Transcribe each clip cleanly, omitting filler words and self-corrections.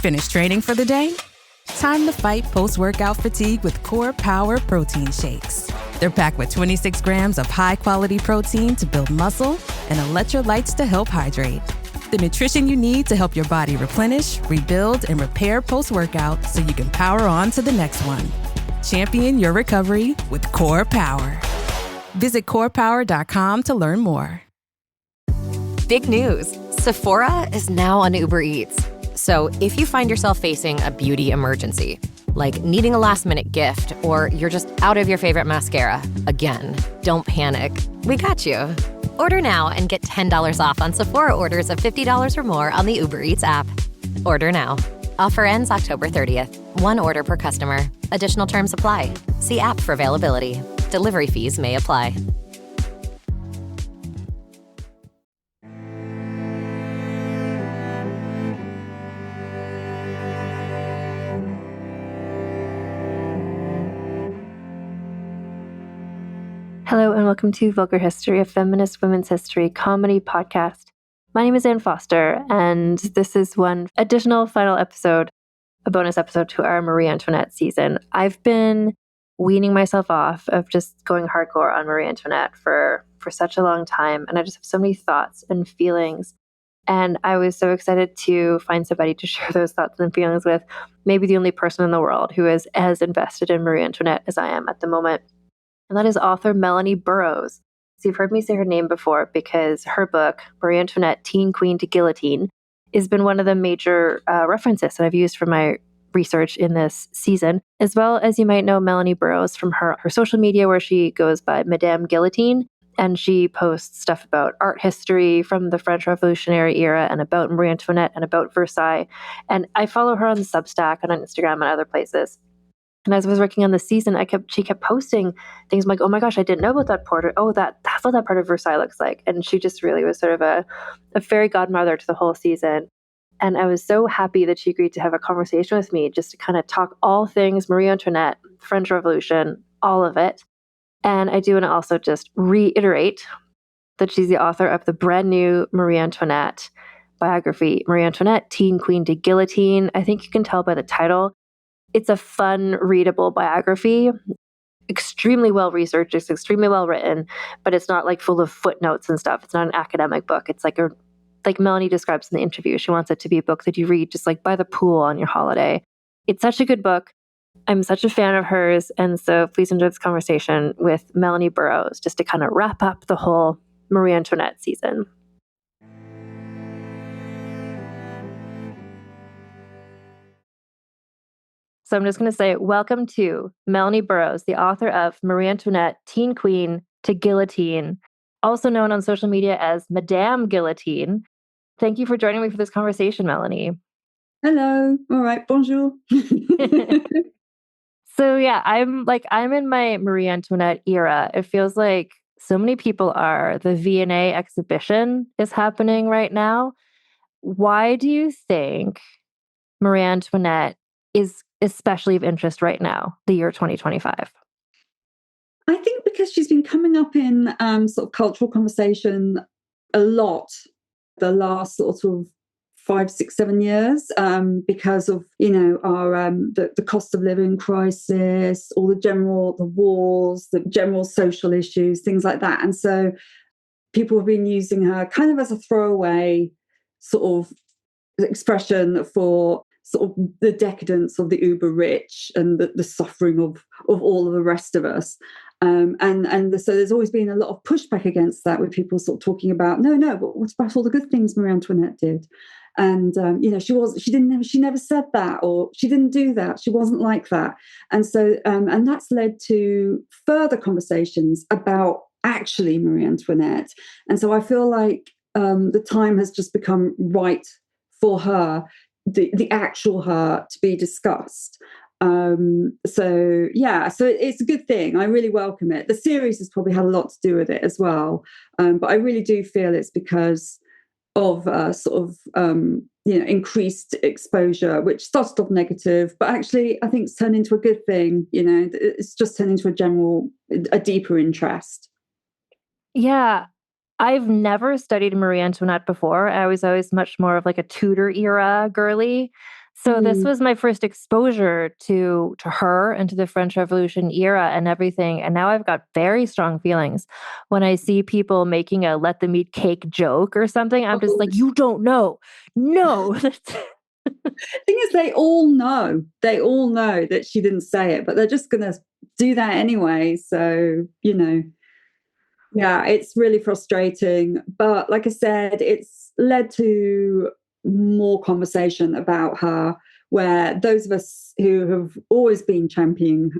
Finished training for the day? Time to fight post-workout fatigue with Core Power Protein Shakes. They're packed with 26 grams of high-quality protein to build muscle and electrolytes to help hydrate. The nutrition you need to help your body replenish, rebuild, and repair post-workout so you can power on to the next one. Champion your recovery with Core Power. Visit corepower.com to learn more. Big news. Sephora is now on Uber Eats. So if you find yourself facing a beauty emergency, like needing a last-minute gift, or you're just out of your favorite mascara, again, don't panic. We got you. Order now and get $10 off on Sephora orders of $50 or more on the Uber Eats app. Order now. Offer ends October 30th. One order per customer. Additional terms apply. See app for availability. Delivery fees may apply. Hello and welcome to Vulgar History, a feminist women's history comedy podcast. My name is Anne Foster, and this is one additional final episode, a bonus episode to our Marie Antoinette season. I've been weaning myself off of just going hardcore on Marie Antoinette for such a long time, and I just have so many thoughts and feelings. And I was so excited to find somebody to share those thoughts and feelings with, maybe the only person in the world who is as invested in Marie Antoinette as I am at the moment. And that is author Melanie Burrows. So you've heard me say her name before because her book, Marie Antoinette, Teen Queen to Guillotine, has been one of the major references that I've used for my research in this season, as well as you might know Melanie Burrows from her social media where she goes by Madame Guillotine, and she posts stuff about art history from the French Revolutionary era and about Marie Antoinette and about Versailles. And I follow her on Substack and on Instagram and other places. And as I was working on the season, she kept posting things like, oh my gosh, I didn't know about that portrait. Oh, that's what that part of Versailles looks like. And she just really was sort of a fairy godmother to the whole season. And I was so happy that she agreed to have a conversation with me just to kind of talk all things Marie Antoinette, French Revolution, all of it. And I do want to also just reiterate that she's the author of the brand new Marie Antoinette biography, Marie Antoinette, Teen Queen to Guillotine. I think you can tell by the title. It's a fun, readable biography, extremely well researched, it's extremely well written, but it's not like full of footnotes and stuff. It's not an academic book. It's like Melanie describes in the interview. She wants it to be a book that you read just like by the pool on your holiday. It's such a good book. I'm such a fan of hers. And so please enjoy this conversation with Melanie Burrows just to kind of wrap up the whole Marie Antoinette season. So I'm just going to say welcome to Melanie Burrows, the author of Marie Antoinette, Teen Queen to Guillotine, also known on social media as Madame Guillotine. Thank you for joining me for this conversation, Melanie. Hello. All right. Bonjour. So yeah, I'm in my Marie Antoinette era. It feels like so many people are. The V&A exhibition is happening right now. Why do you think Marie Antoinette is especially of interest right now, the year 2025? I think because she's been coming up in sort of cultural conversation a lot the last sort of 5, 6, 7 years because of, our the cost of living crisis, all the wars, the general social issues, things like that. And so people have been using her kind of as a throwaway sort of expression for sort of the decadence of the uber rich and the suffering of all of the rest of us. So there's always been a lot of pushback against that, with people sort of talking about, no, but what about all the good things Marie Antoinette did? And, she never said that, or she didn't do that. She wasn't like that. And so, and that's led to further conversations about actually Marie Antoinette. And so I feel like the time has just become right for her, the actual her, to be discussed. So it's a good thing. I really welcome it. The series has probably had a lot to do with it as well. But I really do feel it's because of increased exposure, which started off negative, but actually I think it's turned into a good thing. It's just turned into a deeper interest. Yeah. I've never studied Marie Antoinette before. I was always much more of like a Tudor era girly. So this was my first exposure to her and to the French Revolution era and everything. And now I've got very strong feelings when I see people making a let them eat cake joke or something. I'm just like, you don't know. No. Thing is, they all know that she didn't say it, but they're just going to do that anyway. So, yeah, it's really frustrating. But like I said, it's led to more conversation about her, where those of us who have always been championing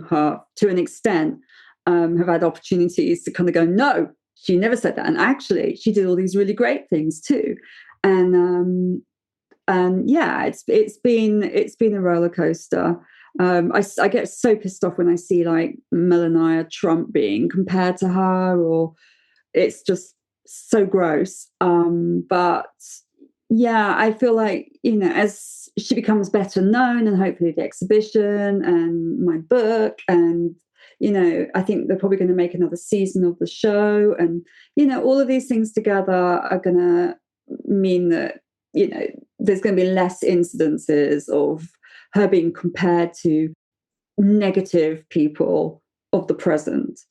her to an extent have had opportunities to kind of go, no, she never said that. And actually, she did all these really great things too. And yeah, it's been a roller coaster. I get so pissed off when I see like Melania Trump being compared to her, or it's just so gross. But yeah, I feel like, as she becomes better known, and hopefully the exhibition and my book, and I think they're probably going to make another season of the show, and all of these things together are going to mean that there's going to be less incidences of her being compared to negative people of the present,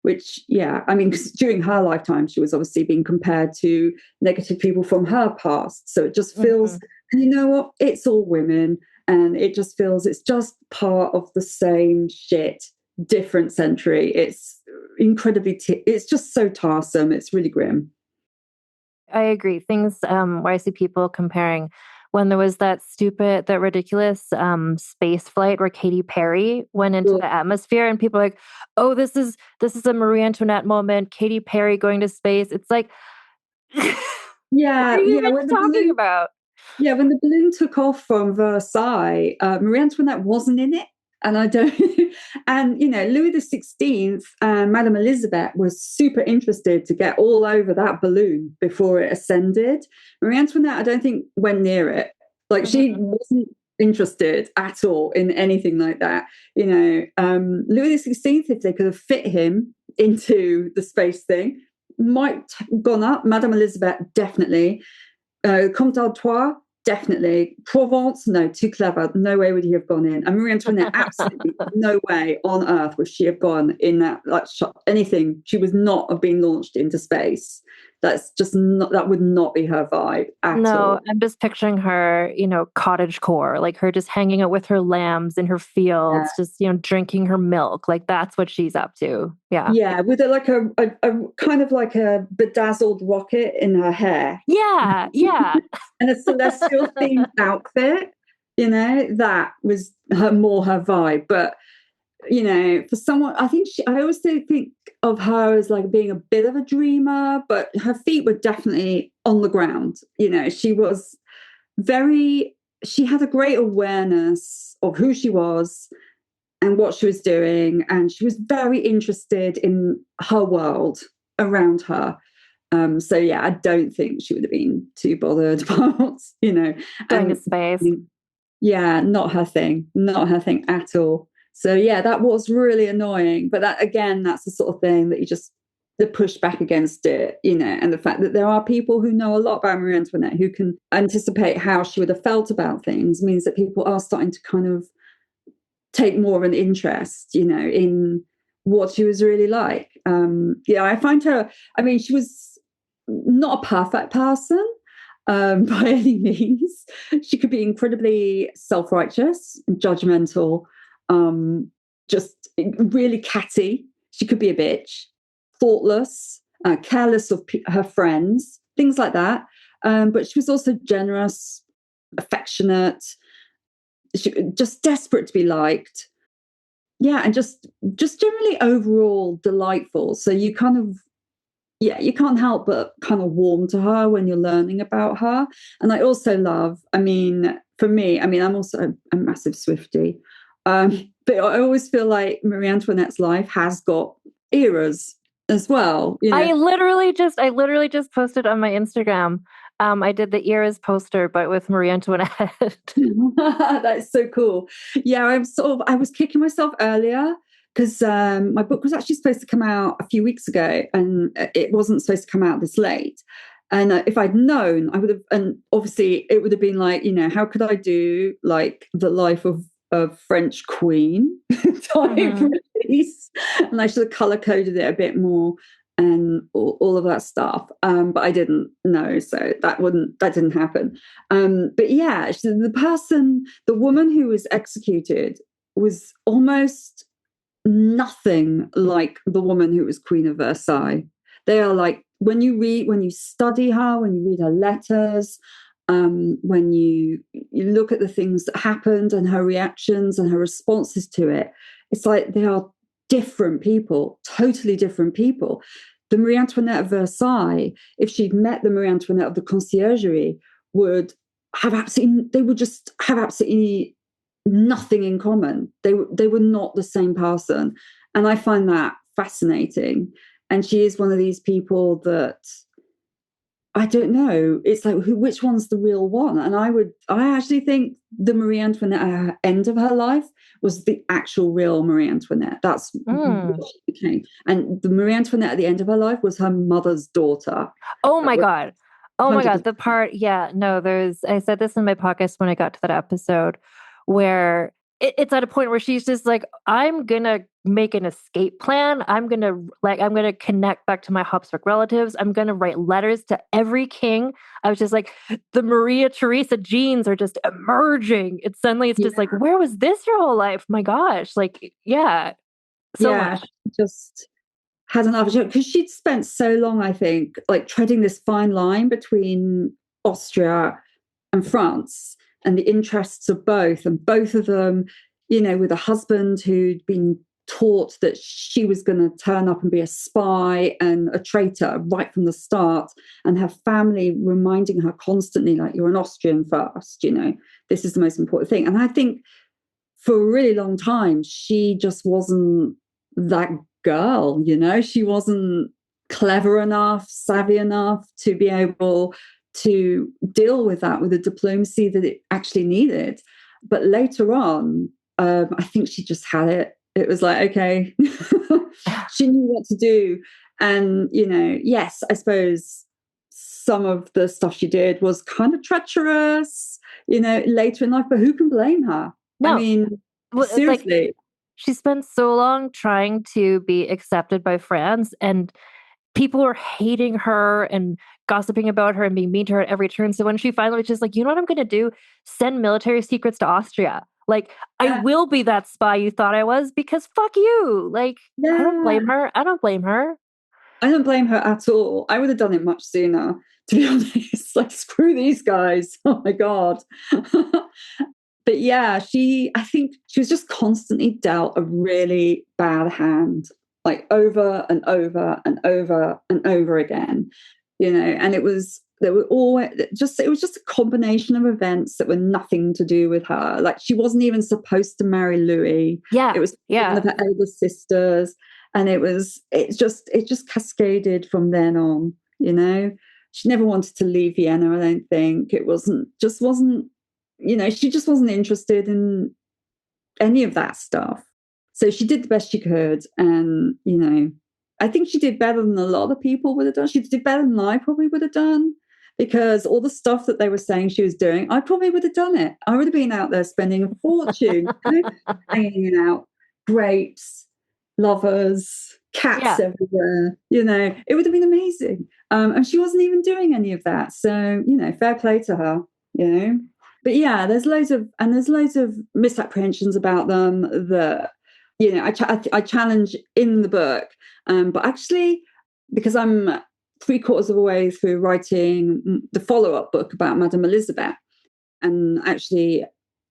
which, yeah, I mean, 'cause during her lifetime, she was obviously being compared to negative people from her past. So it just feels, and you know what? It's all women, and it just feels it's just part of the same shit, different century. It's incredibly, it's just so tiresome. It's really grim. I agree. Things where I see people comparing when there was that ridiculous space flight where Katy Perry went into the atmosphere, and people are like, "Oh, this is a Marie Antoinette moment. Katy Perry going to space." It's like, yeah, what are you yeah. even talking about? Yeah, when the balloon took off from Versailles, Marie Antoinette wasn't in it. And I don't, and Louis XVI and Madame Elizabeth was super interested to get all over that balloon before it ascended. Marie Antoinette, I don't think, went near it. Like, she wasn't interested at all in anything like that. Louis XVI, if they could have fit him into the space thing, might have gone up. Madame Elizabeth, definitely. Comte d'Artois, definitely. Provence, no, too clever. No way would he have gone in. And Marie Antoinette, absolutely no way on earth would she have gone in that, like, anything. She was not have been launched into space. That's just not, that would not be her vibe at all. I'm just picturing her, cottage core, like her just hanging out with her lambs in her fields, just, drinking her milk. Like that's what she's up to. Yeah. Yeah, with a kind of like a bedazzled rocket in her hair. Yeah, yeah. And a celestial themed outfit, that was more her vibe. But for someone, I always think of her as like being a bit of a dreamer, but her feet were definitely on the ground. She had a great awareness of who she was and what she was doing. And she was very interested in her world around her. So yeah, I don't think she would have been too bothered about, going to space. Yeah, not her thing at all. So yeah, that was really annoying. But that, again, that's the sort of thing that the push back against it, and the fact that there are people who know a lot about Marie Antoinette who can anticipate how she would have felt about things, means that people are starting to kind of take more of an interest, in what she was really like. Yeah, I find her, she was not a perfect person, by any means. She could be incredibly self-righteous and judgmental, just really catty. She could be a bitch, thoughtless, careless of her friends, things like that. But she was also generous, affectionate, just desperate to be liked. Yeah, and just generally overall delightful. So you can't help but kind of warm to her when you're learning about her. And I also love, for me, I'm also a massive Swiftie. But I always feel like Marie Antoinette's life has got eras as well. I literally just posted on my Instagram. I did the eras poster, but with Marie Antoinette. That's so cool. Yeah, I was kicking myself earlier because my book was actually supposed to come out a few weeks ago, and it wasn't supposed to come out this late. And if I'd known, I would have, and obviously it would have been like, how could I do like the life of a French queen type piece? And I should have color coded it a bit more and all of that stuff. But I didn't know, so that didn't happen. But yeah, the woman who was executed was almost nothing like the woman who was Queen of Versailles. They are like, when you study her, when you read her letters, when you look at the things that happened and her reactions and her responses to it, it's like they are different people, totally different people. The Marie Antoinette of Versailles, if she'd met the Marie Antoinette of the Conciergerie, would just have absolutely nothing in common. They were not the same person. And I find that fascinating. And she is one of these people that I don't know. It's like, which one's the real one? And I actually think the Marie Antoinette end of her life was the actual real Marie Antoinette. That's what she became. And the Marie Antoinette at the end of her life was her mother's daughter. Oh my God. Oh my 100%. God. The part, I said this in my podcast when I got to that episode where it's at a point where she's just like, I'm going to make an escape plan. I'm going to connect back to my Habsburg relatives. I'm going to write letters to every king. I was just like, the Maria Theresa genes are just emerging. It's just like, where was this your whole life? My gosh. Like, yeah. So much. She just had an opportunity because she'd spent so long, I think, like treading this fine line between Austria and France and the interests of both, and both of them, with a husband who'd been taught that she was going to turn up and be a spy and a traitor right from the start, and her family reminding her constantly, like, you're an Austrian first, this is the most important thing. And I think for a really long time, she just wasn't that girl, she wasn't clever enough, savvy enough to be able to deal with that with the diplomacy that it actually needed. But later on, I think she just had it. It was like, okay, she knew what to do. And, yes, I suppose some of the stuff she did was kind of treacherous, later in life, but who can blame her? No. I mean, seriously. Like, she spent so long trying to be accepted by France, and people were hating her and gossiping about her and being mean to her at every turn. So when she finally was just like, you know what I'm going to do? Send military secrets to Austria. Like, I will be that spy you thought I was, because fuck you. Like, I don't blame her. I don't blame her at all. I would have done it much sooner, to be honest. Like, screw these guys. Oh my God. But yeah, I think she was just constantly dealt a really bad hand, like over and over and over and over again, and it was just a combination of events that were nothing to do with her. Like, she wasn't even supposed to marry Louis. It was one of her elder sisters, and it just cascaded from then on. She never wanted to leave Vienna. I don't think she just wasn't interested in any of that stuff. So she did the best she could, and I think she did better than a lot of people would have done. She did better than I probably would have done, because all the stuff that they were saying she was doing, I probably would have done it. I would have been out there spending a fortune, hanging out, grapes, lovers, cats everywhere. It would have been amazing. And she wasn't even doing any of that. So, fair play to her, But yeah, there's loads of misapprehensions about them that, I challenge in the book. But actually, because I'm 3/4 of the way through writing the follow-up book about Madame Elizabeth, and actually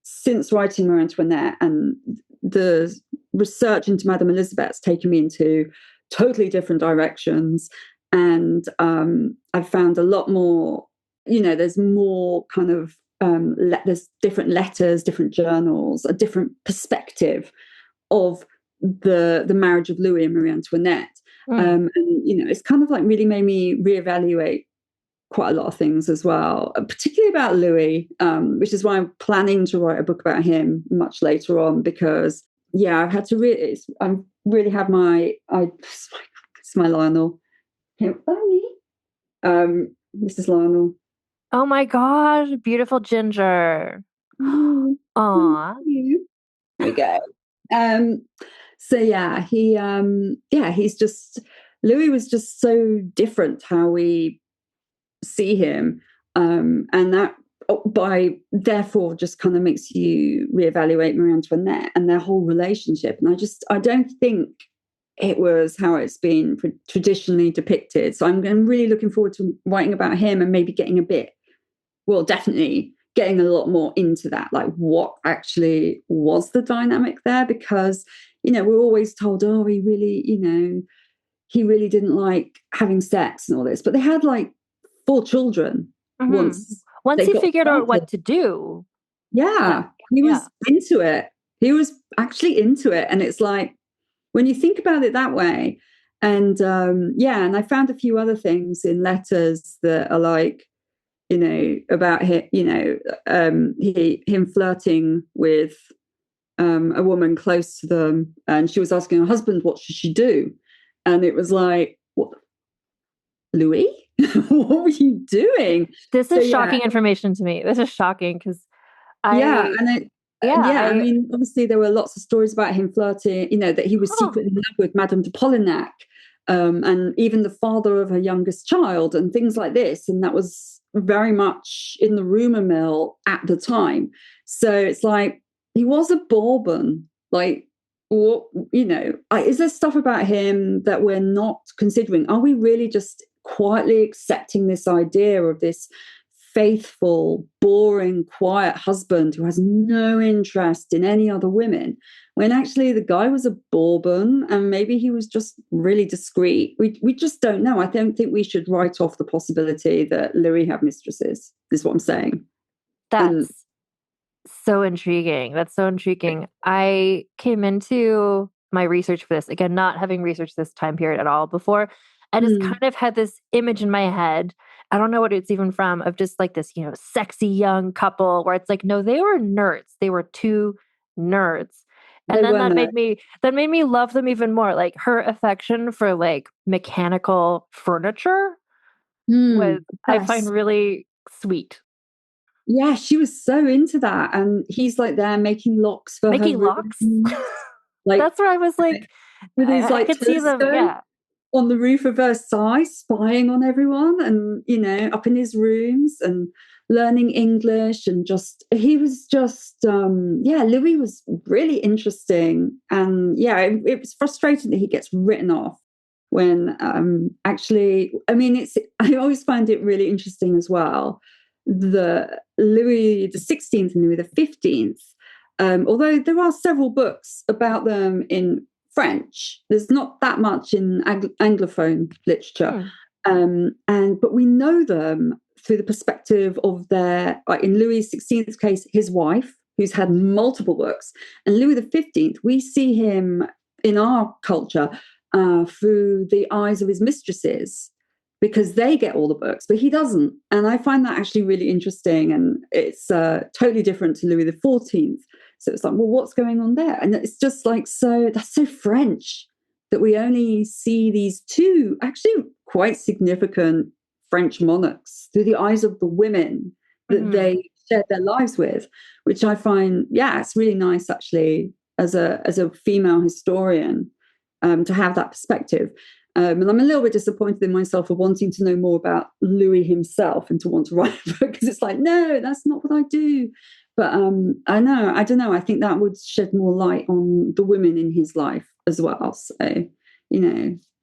since writing Marie Antoinette, and the research into Madame Elizabeth's taken me into totally different directions. And I've found a lot more, there's more kind of, there's different letters, different journals, a different perspective of the marriage of Louis and Marie Antoinette. And it's kind of like really made me reevaluate quite a lot of things as well, particularly about Louis, which is why I'm planning to write a book about him much later on, because I've had to really have it's my Lionel. Mrs. Lionel. Oh my God, beautiful ginger. Mm, Aw. Here we go. Um, so yeah, he's just Louis was just so different how we see him, and that by therefore just kind of makes you reevaluate Marie Antoinette and their whole relationship. And I don't think it was how it's been traditionally depicted. So I'm really looking forward to writing about him and maybe definitely getting a lot more into that, like what actually was the dynamic there, because we're always told, oh, he really didn't like having sex and all this, but they had like 4 children once Once they he got figured out what started. to do. Yeah, he was into it. He was actually into it, and it's like when you think about it that way. And and I found a few other things in letters that are like, about him, him flirting with a woman close to them, and she was asking her husband, what should she do? And it was like, what, Louis? What were you doing? This is shocking information to me. This is shocking because I mean, obviously there were lots of stories about him flirting, that he was secretly in love with Madame de Polignac, and even the father of her youngest child and things like this. And that was very much in the rumor mill at the time. So it's like, he was a Bourbon. Like, what, is there stuff about him that we're not considering? Are we really just quietly accepting this idea of this faithful, boring, quiet husband who has no interest in any other women, when actually the guy was a Bourbon and maybe he was just really discreet? We just don't know. I don't think we should write off the possibility that Louis had mistresses, is what I'm saying. That's so intriguing. That's so intriguing. I came into my research for this, again, not having researched this time period at all before. I just kind of had this image in my head. I don't know what it's even from, of just like this, sexy young couple where it's like, no, they were nerds. They were 2 nerds. And then that made me love them even more. Like her affection for like mechanical furniture was, I find really sweet. Yeah, she was so into that. And he's like there making locks for making her locks. Like, that's where I was like, with his I could see them. Yeah. On the roof of Versailles, spying on everyone, and up in his rooms and learning English, and he was just Louis was really interesting. And it was frustrating that he gets written off when actually, I mean, I always find it really interesting as well, the Louis the 16th and Louis the 15th, although there are several books about them in French, there's not that much in Anglophone literature. But we know them through the perspective of their, like in Louis XVI's case, his wife, who's had multiple books, and Louis XV, we see him in our culture through the eyes of his mistresses, because they get all the books, but he doesn't. And I find that actually really interesting. And it's totally different to Louis XIV. So it's like, well, what's going on there? And it's just like, that's so French that we only see these 2 actually quite significant French monarchs through the eyes of the women that they shared their lives with, which I find, it's really nice actually as a female historian to have that perspective. And I'm a little bit disappointed in myself for wanting to know more about Louis himself and to want to write a book, because it's like, no, that's not what I do. But I don't know. I think that would shed more light on the women in his life as well. So,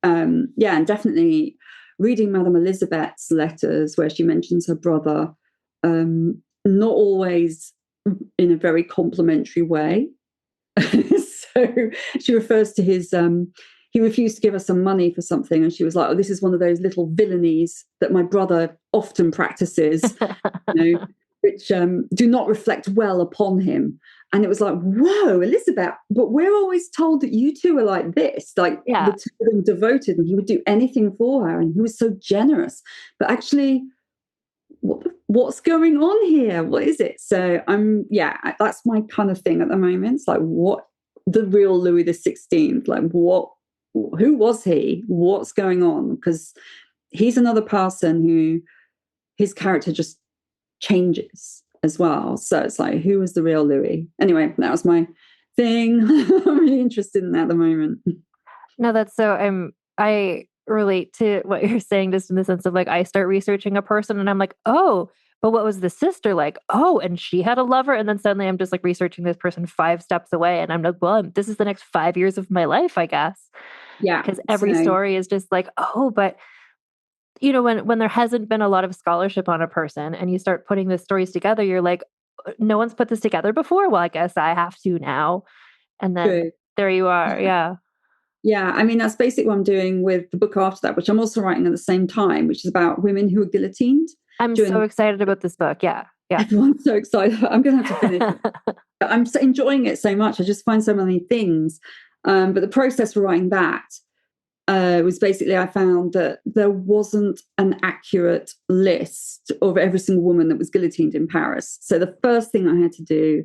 and definitely reading Madame Elizabeth's letters where she mentions her brother, not always in a very complimentary way. So she refers to his... he refused to give her some money for something, and she was like, oh, this is one of those little villainies that my brother often practices, which do not reflect well upon him. And it was like, whoa, Elizabeth, but we're always told that you 2 are like this, like the 2 of them devoted, and he would do anything for her, and he was so generous. But actually, what's going on here? What is it? So that's my kind of thing at the moment. It's like, what the real Louis XVI, like who was he? What's going on? Because he's another person who his character just changes as well. So it's like, who was the real Louis? Anyway, that was my thing. I'm really interested in that at the moment. No, that's so I relate to what you're saying, just in the sense of like, I start researching a person and I'm like, oh, but what was the sister like? Oh, and she had a lover. And then suddenly I'm just like researching this person 5 steps away. And I'm like, well, this is the next 5 years of my life, I guess. Yeah. Because every So, story is just like, oh, but when there hasn't been a lot of scholarship on a person and you start putting the stories together, you're like, no one's put this together before. Well, I guess I have to now. And then true. there you are. Yeah. Yeah, I mean, that's basically what I'm doing with the book after that, which I'm also writing at the same time, which is about women who were guillotined. I'm so excited about this book. Yeah. Yeah. Everyone's so excited. I'm going to have to finish it. I'm so enjoying it so much. I just find so many things. But the process for writing that was basically, I found that there wasn't an accurate list of every single woman that was guillotined in Paris. So the first thing I had to do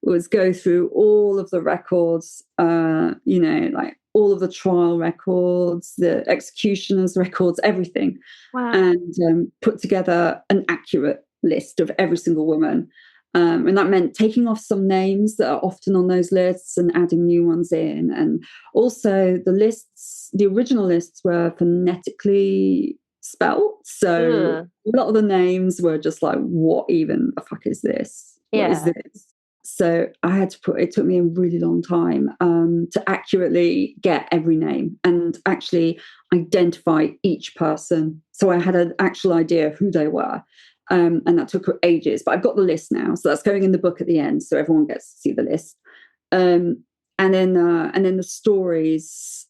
was go through all of the records, like all of the trial records, the executioners' records, everything, Wow. and put together an accurate list of every single woman. And that meant taking off some names that are often on those lists and adding new ones in. And also the original lists were phonetically spelt. So a lot of the names were just like, what even the fuck is this? What is this? So I had to it took me a really long time to accurately get every name and actually identify each person. So I had an actual idea of who they were. And that took ages, but I've got the list now. So that's going in the book at the end. So everyone gets to see the list. And then the stories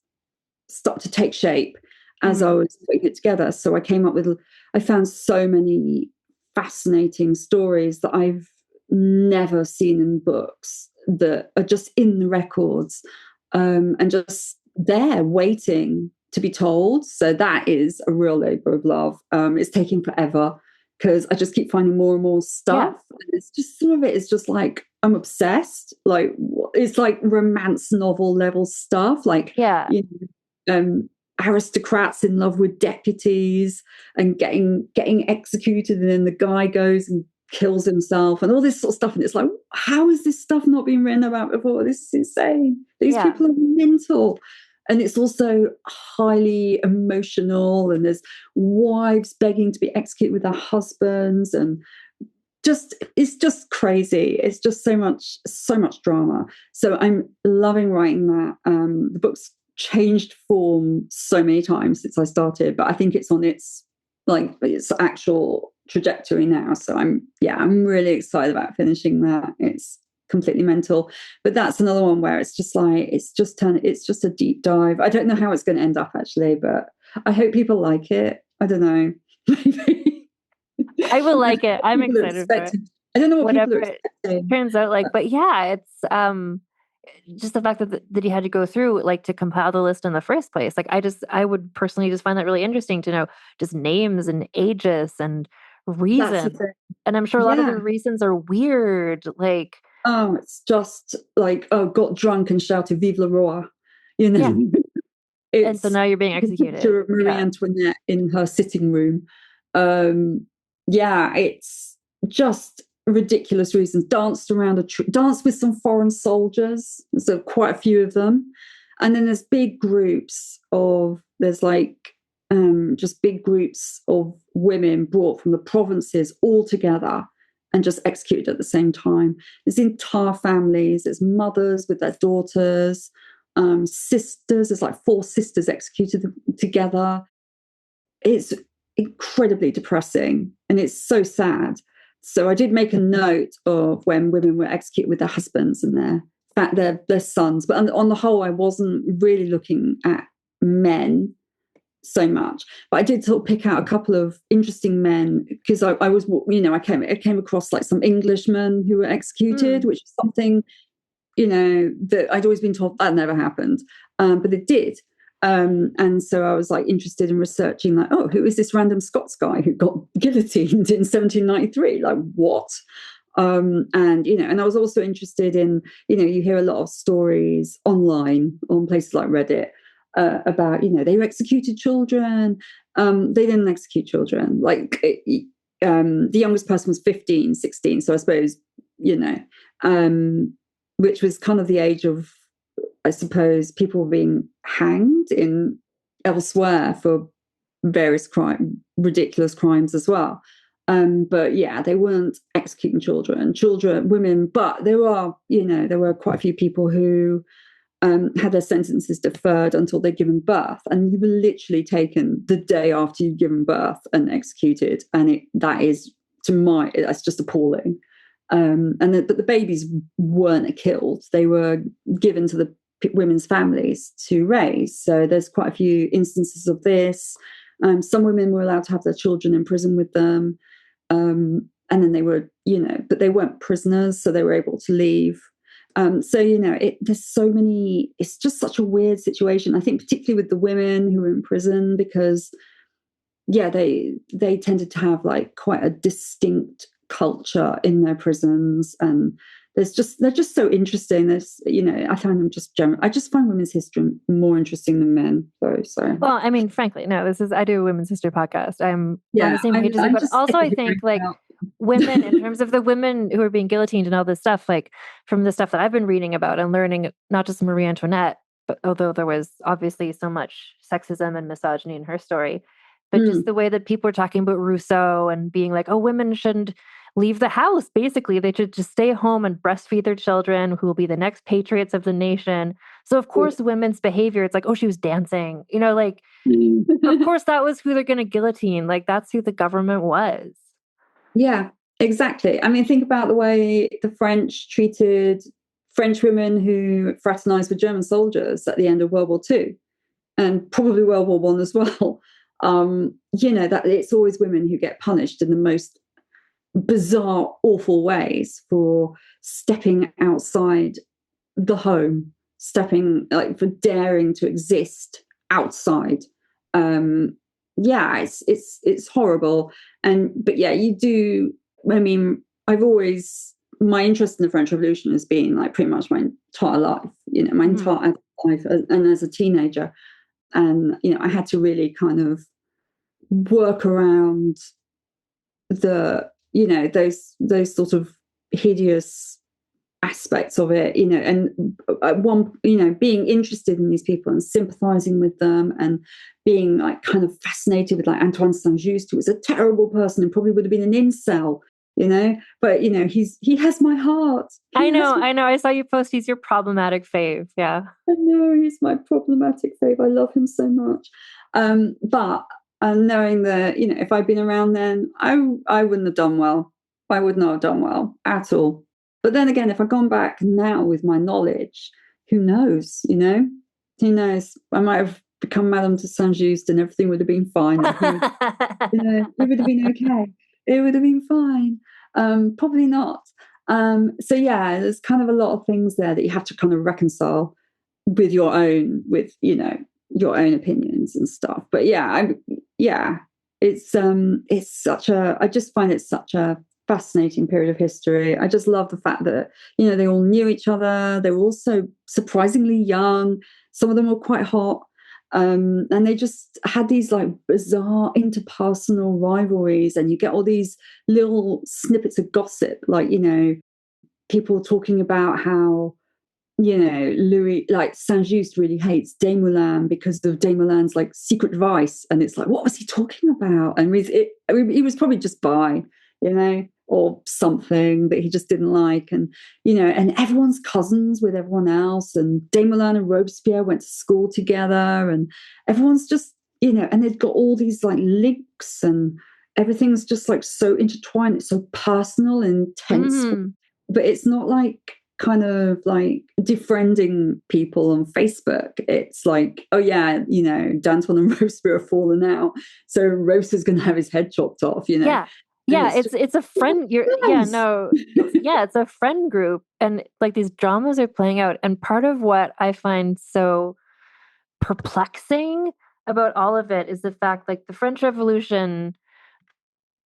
start to take shape as I was putting it together. So I found so many fascinating stories that I've never seen in books that are just in the records and just there waiting to be told. So that is a real labor of love. It's taking forever because I just keep finding more and more stuff. Yeah. And it's just, some of it is just like, I'm obsessed. Like, it's like romance novel level stuff. Like, aristocrats in love with deputies and getting executed, and then the guy goes and kills himself and all this sort of stuff. And it's like, how has this stuff not been written about before? This is insane. These people are mental. And it's also highly emotional, and there's wives begging to be executed with their husbands, and it's just crazy. It's just so much drama. So I'm loving writing that. The book's changed form so many times since I started, but I think it's on its actual trajectory now. So I'm really excited about finishing that. It's completely mental, but that's another one where it's just a deep dive. I don't know how it's going to end up actually, but I hope people like it. I don't know. Maybe I will like it. I'm excited for it. I don't know what whatever people are expecting. It turns out like, but yeah, it's just the fact that he had to go through like to compile the list in the first place. Like I would personally just find that really interesting to know just names and ages and reasons. And I'm sure a lot of the reasons are weird. Like, oh, it's just like, got drunk and shouted "Vive le Roi," you know. Yeah. And so now you're being executed. Picture of Marie Antoinette in her sitting room. It's just ridiculous reasons. Danced around a tree, danced with some foreign soldiers. So quite a few of them. And then there's big groups of women brought from the provinces all together and just executed at the same time. There's entire families, there's mothers with their daughters, sisters, there's like 4 sisters executed together. It's incredibly depressing and it's so sad. So I did make a note of when women were executed with their husbands and their sons. But on the whole, I wasn't really looking at men so much. But I did sort of pick out a couple of interesting men because I came across like some Englishmen who were executed, which is something, that I'd always been told that never happened. But it did. And so I was like interested in researching, like, who is this random Scots guy who got guillotined in 1793? Like, what? And I was also interested in, you hear a lot of stories online on places like Reddit about, they executed children. They didn't execute children. Like, the youngest person was 15, 16. So I suppose, which was kind of the age of, I suppose, people being hanged in elsewhere for various ridiculous crimes as well. But yeah, they weren't executing women, but there were quite a few people who had their sentences deferred until they'd given birth, and you were literally taken the day after you'd given birth and executed. And that's just appalling. But the babies weren't killed; they were given to the women's families to raise. So there's quite a few instances of this. Some women were allowed to have their children in prison with them, and then they were, but they weren't prisoners, so they were able to leave. There's so many. It's just such a weird situation. I think particularly with the women who were in prison, because they tended to have like quite a distinct culture in their prisons, and they're just so interesting. I find them I just find women's history more interesting than men. So well, I mean, frankly, no. I do a women's history podcast. I'm on the same page as you, but also I think like women, in terms of the women who are being guillotined and all this stuff, like from the stuff that I've been reading about and learning, not just Marie Antoinette, but although there was obviously so much sexism and misogyny in her story, but just the way that people are talking about Rousseau and being like, oh, women shouldn't leave the house. Basically, they should just stay home and breastfeed their children, who will be the next patriots of the nation. So of course, women's behavior, it's like, oh, she was dancing, of course, that was who they're going to guillotine. Like, that's who the government was. Yeah, exactly. I mean, think about the way the French treated French women who fraternized with German soldiers at the end of World War II, and probably World War One as well. That it's always women who get punished in the most bizarre, awful ways for stepping outside the home, for daring to exist outside. It's horrible. But you do. I mean, my interest in the French Revolution has been like pretty much my entire life. My entire life, and as a teenager, and I had to really kind of work around those sort of hideous aspects of it, and being interested in these people and sympathizing with them, and being like kind of fascinated with like Antoine Saint-Just, who was a terrible person and probably would have been an incel, but he has my heart. I know. I saw you post, he's your problematic fave. Yeah. I know, he's my problematic fave. I love him so much. But knowing that, if I'd been around then, I wouldn't have done well. I would not have done well at all. But then again, if I'd gone back now with my knowledge, who knows, Who knows? I might have become Madame de Saint-Just and everything would have been fine. It would have been okay. It would have been fine. Probably not. There's kind of a lot of things there that you have to kind of reconcile with your own opinions and stuff. But I just find it such a fascinating period of history. I just love the fact that, they all knew each other. They were also surprisingly young. Some of them were quite hot. And they just had these like bizarre interpersonal rivalries, and you get all these little snippets of gossip, like, people talking about how, Saint-Just really hates Desmoulins because of Desmoulins' like secret vice. And it's like, what was he talking about? And he was probably just bi, or something that he just didn't like. And, and everyone's cousins with everyone else. And Desmoulins and Robespierre went to school together, and everyone's just, and they've got all these like links, and everything's just like so intertwined. It's so personal and intense, but it's not like kind of like defriending people on Facebook. It's like, oh yeah, Danton and Robespierre are falling out, so Robespierre's going to have his head chopped off, Yeah, it's a friend. It's a friend group, and like these dramas are playing out. And part of what I find so perplexing about all of it is the fact, like, the French Revolution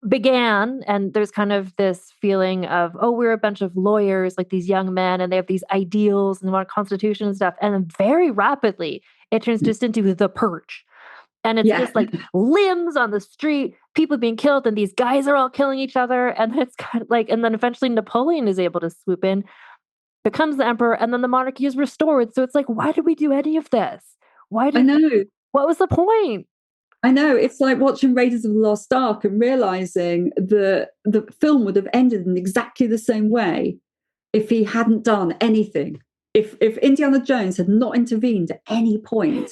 began, and there's kind of this feeling of, oh, we're a bunch of lawyers, like these young men, and they have these ideals and they want a constitution and stuff. And then very rapidly, it turns just into the purge. And it's Yeah. just like limbs on the street, people being killed, and these guys are all killing each other. And it's kind of like, and then eventually Napoleon is able to swoop in, becomes the emperor, and then the monarchy is restored. So it's like, why did we do any of this? I know. What was the point? I know. It's like watching Raiders of the Lost Ark and realizing that the film would have ended in exactly the same way if he hadn't done anything. If Indiana Jones had not intervened at any point,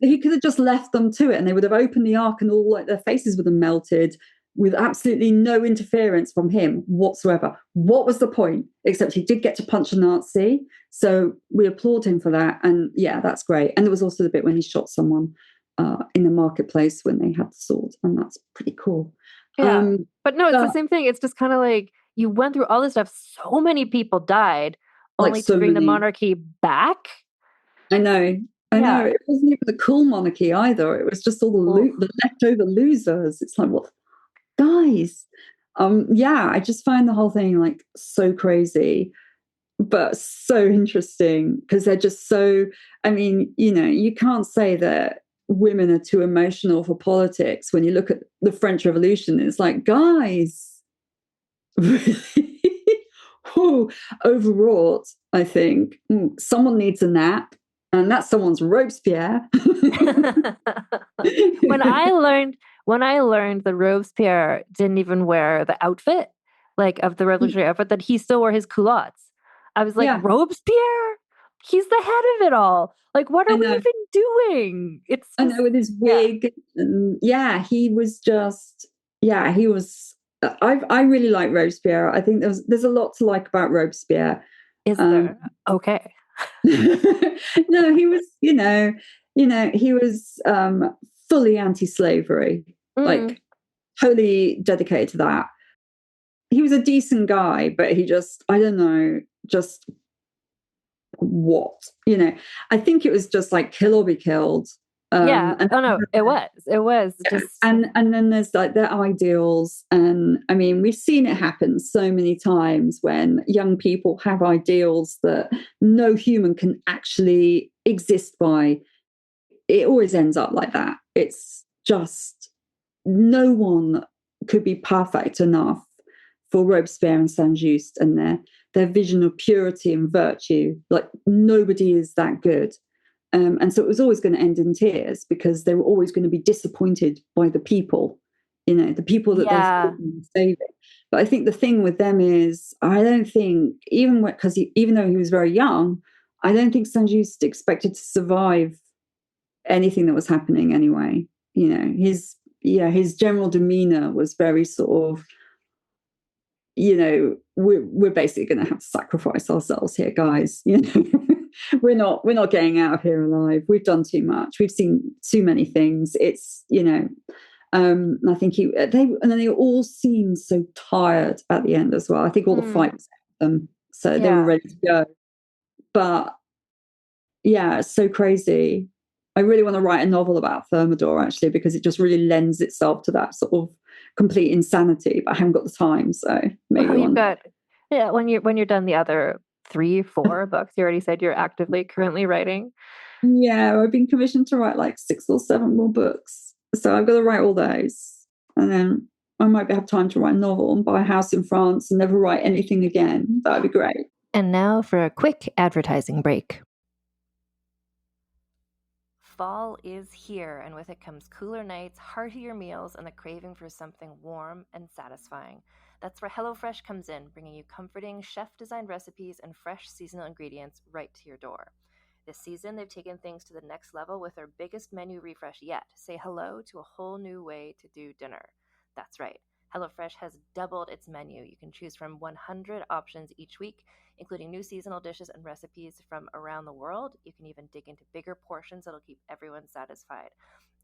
he could have just left them to it, and they would have opened the ark, and all like their faces would have melted with absolutely no interference from him whatsoever. What was the point? Except he did get to punch a Nazi, so we applaud him for that. And yeah, that's great. And there was also the bit when he shot someone in the marketplace when they had the sword, and that's pretty cool. Yeah, but no, it's the same thing. It's just kind of like you went through all this stuff. So many people died, only to bring the monarchy back. I know. It wasn't even a cool monarchy either. It was just all the leftover losers. It's like, what, guys? I just find the whole thing like so crazy, but so interesting because they're just so. I mean, you can't say that women are too emotional for politics. When you look at the French Revolution, it's like, guys, really overwrought. I think someone needs a nap. And that someone's Robespierre. When I learned that Robespierre didn't even wear the outfit, like of the revolutionary outfit, that he still wore his culottes. I was like, Robespierre? He's the head of it all. Like, what are we even doing? I know, with his wig. And he was just, he was, I really like Robespierre. I think there's a lot to like about Robespierre. Is there? Okay. No, he was, he was fully anti-slavery, like totally dedicated to that. He was a decent guy, but he just, I don't know, just what, I think it was just like kill or be killed. It was just, and then there's like their ideals, and I mean we've seen it happen so many times when young people have ideals that no human can actually exist by. It always ends up like that. It's just no one could be perfect enough for Robespierre and Saint-Just and their vision of purity and virtue. Like nobody is that good. And so it was always going to end in tears because they were always going to be disappointed by the people, the people that they're saving. But I think the thing with them is, I don't think, even though he was very young, I don't think Saint-Just expected to survive anything that was happening anyway. His general demeanor was very sort of, we're basically going to have to sacrifice ourselves here, guys. We're not getting out of here alive. We've done too much. We've seen too many things. It's, I think they all seemed so tired at the end as well. I think all the fight was out of them, so they were ready to go. But it's so crazy. I really want to write a novel about Thermidor actually, because it just really lends itself to that sort of complete insanity. But I haven't got the time, so maybe when you're done the other 3-4 books, you already said you're actively currently writing. Yeah, I've been commissioned to write like 6 or 7 more books, so I've got to write all those, and then I might have time to write a novel and buy a house in France and never write anything again. That'd be great. And now for a quick advertising break. Fall is here, and with it comes cooler nights, heartier meals, and the craving for something warm and satisfying. That's where HelloFresh comes in, bringing you comforting, chef-designed recipes and fresh seasonal ingredients right to your door. This season, they've taken things to the next level with their biggest menu refresh yet. Say hello to a whole new way to do dinner. That's right. HelloFresh has doubled its menu. You can choose from 100 options each week, including new seasonal dishes and recipes from around the world. You can even dig into bigger portions that'll keep everyone satisfied.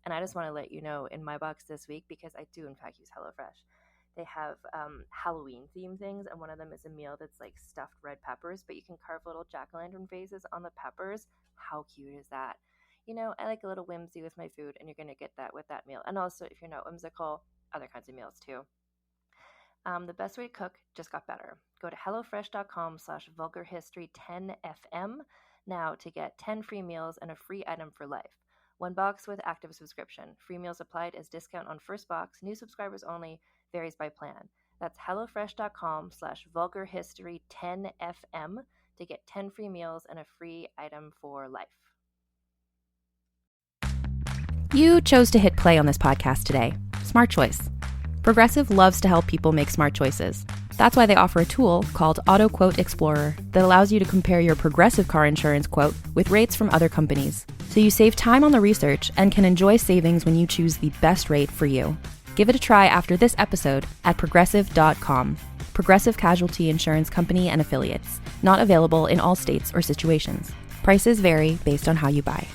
And I just want to let you know, in my box this week, because I do in fact use HelloFresh, they have Halloween themed things, and one of them is a meal that's like stuffed red peppers, but you can carve little jack-o'-lantern faces on the peppers. How cute is that? I like a little whimsy with my food, and you're going to get that with that meal. And also, if you're not whimsical, other kinds of meals too. The best way to cook just got better. Go to HelloFresh.com/vulgarhistory10fm now to get 10 free meals and a free item for life. One box with active subscription. Free meals applied as discount on first box. New subscribers only. Varies by plan. That's hellofresh.com/vulgarhistory10fm to get 10 free meals and a free item for life. You chose to hit play on this podcast today. Smart choice. Progressive loves to help people make smart choices. That's why they offer a tool called Auto Quote Explorer that allows you to compare your Progressive car insurance quote with rates from other companies. So you save time on the research and can enjoy savings when you choose the best rate for you. Give it a try after this episode at progressive.com. Progressive Casualty Insurance Company and Affiliates. Not available in all states or situations. Prices vary based on how you buy.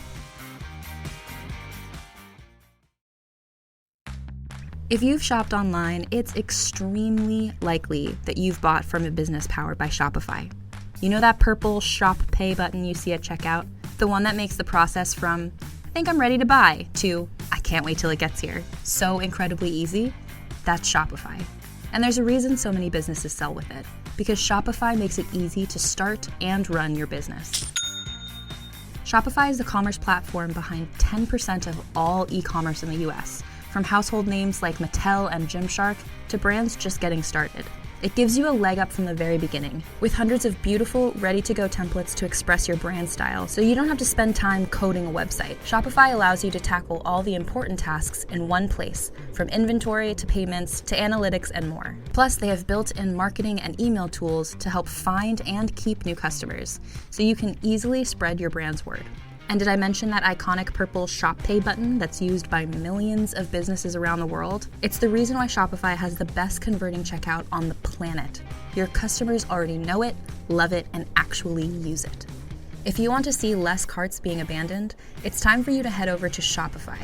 If you've shopped online, it's extremely likely that you've bought from a business powered by Shopify. You know that purple Shop Pay button you see at checkout? The one that makes the process from, I think I'm ready to buy, to, I can't wait till it gets here, so incredibly easy? That's Shopify. And there's a reason so many businesses sell with it, because Shopify makes it easy to start and run your business. Shopify is the commerce platform behind 10% of all e-commerce in the US, from household names like Mattel and Gymshark to brands just getting started. It gives you a leg up from the very beginning, with hundreds of beautiful, ready-to-go templates to express your brand style, so you don't have to spend time coding a website. Shopify allows you to tackle all the important tasks in one place, from inventory to payments to analytics and more. Plus, they have built-in marketing and email tools to help find and keep new customers, so you can easily spread your brand's word. And did I mention that iconic purple Shop Pay button that's used by millions of businesses around the world? It's the reason why Shopify has the best converting checkout on the planet. Your customers already know it, love it, and actually use it. If you want to see less carts being abandoned, it's time for you to head over to Shopify.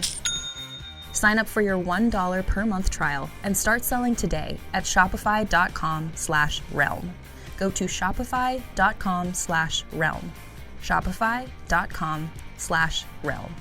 Sign up for your $1 per month trial and start selling today at shopify.com/realm. Go to shopify.com/realm. Shopify.com/realm.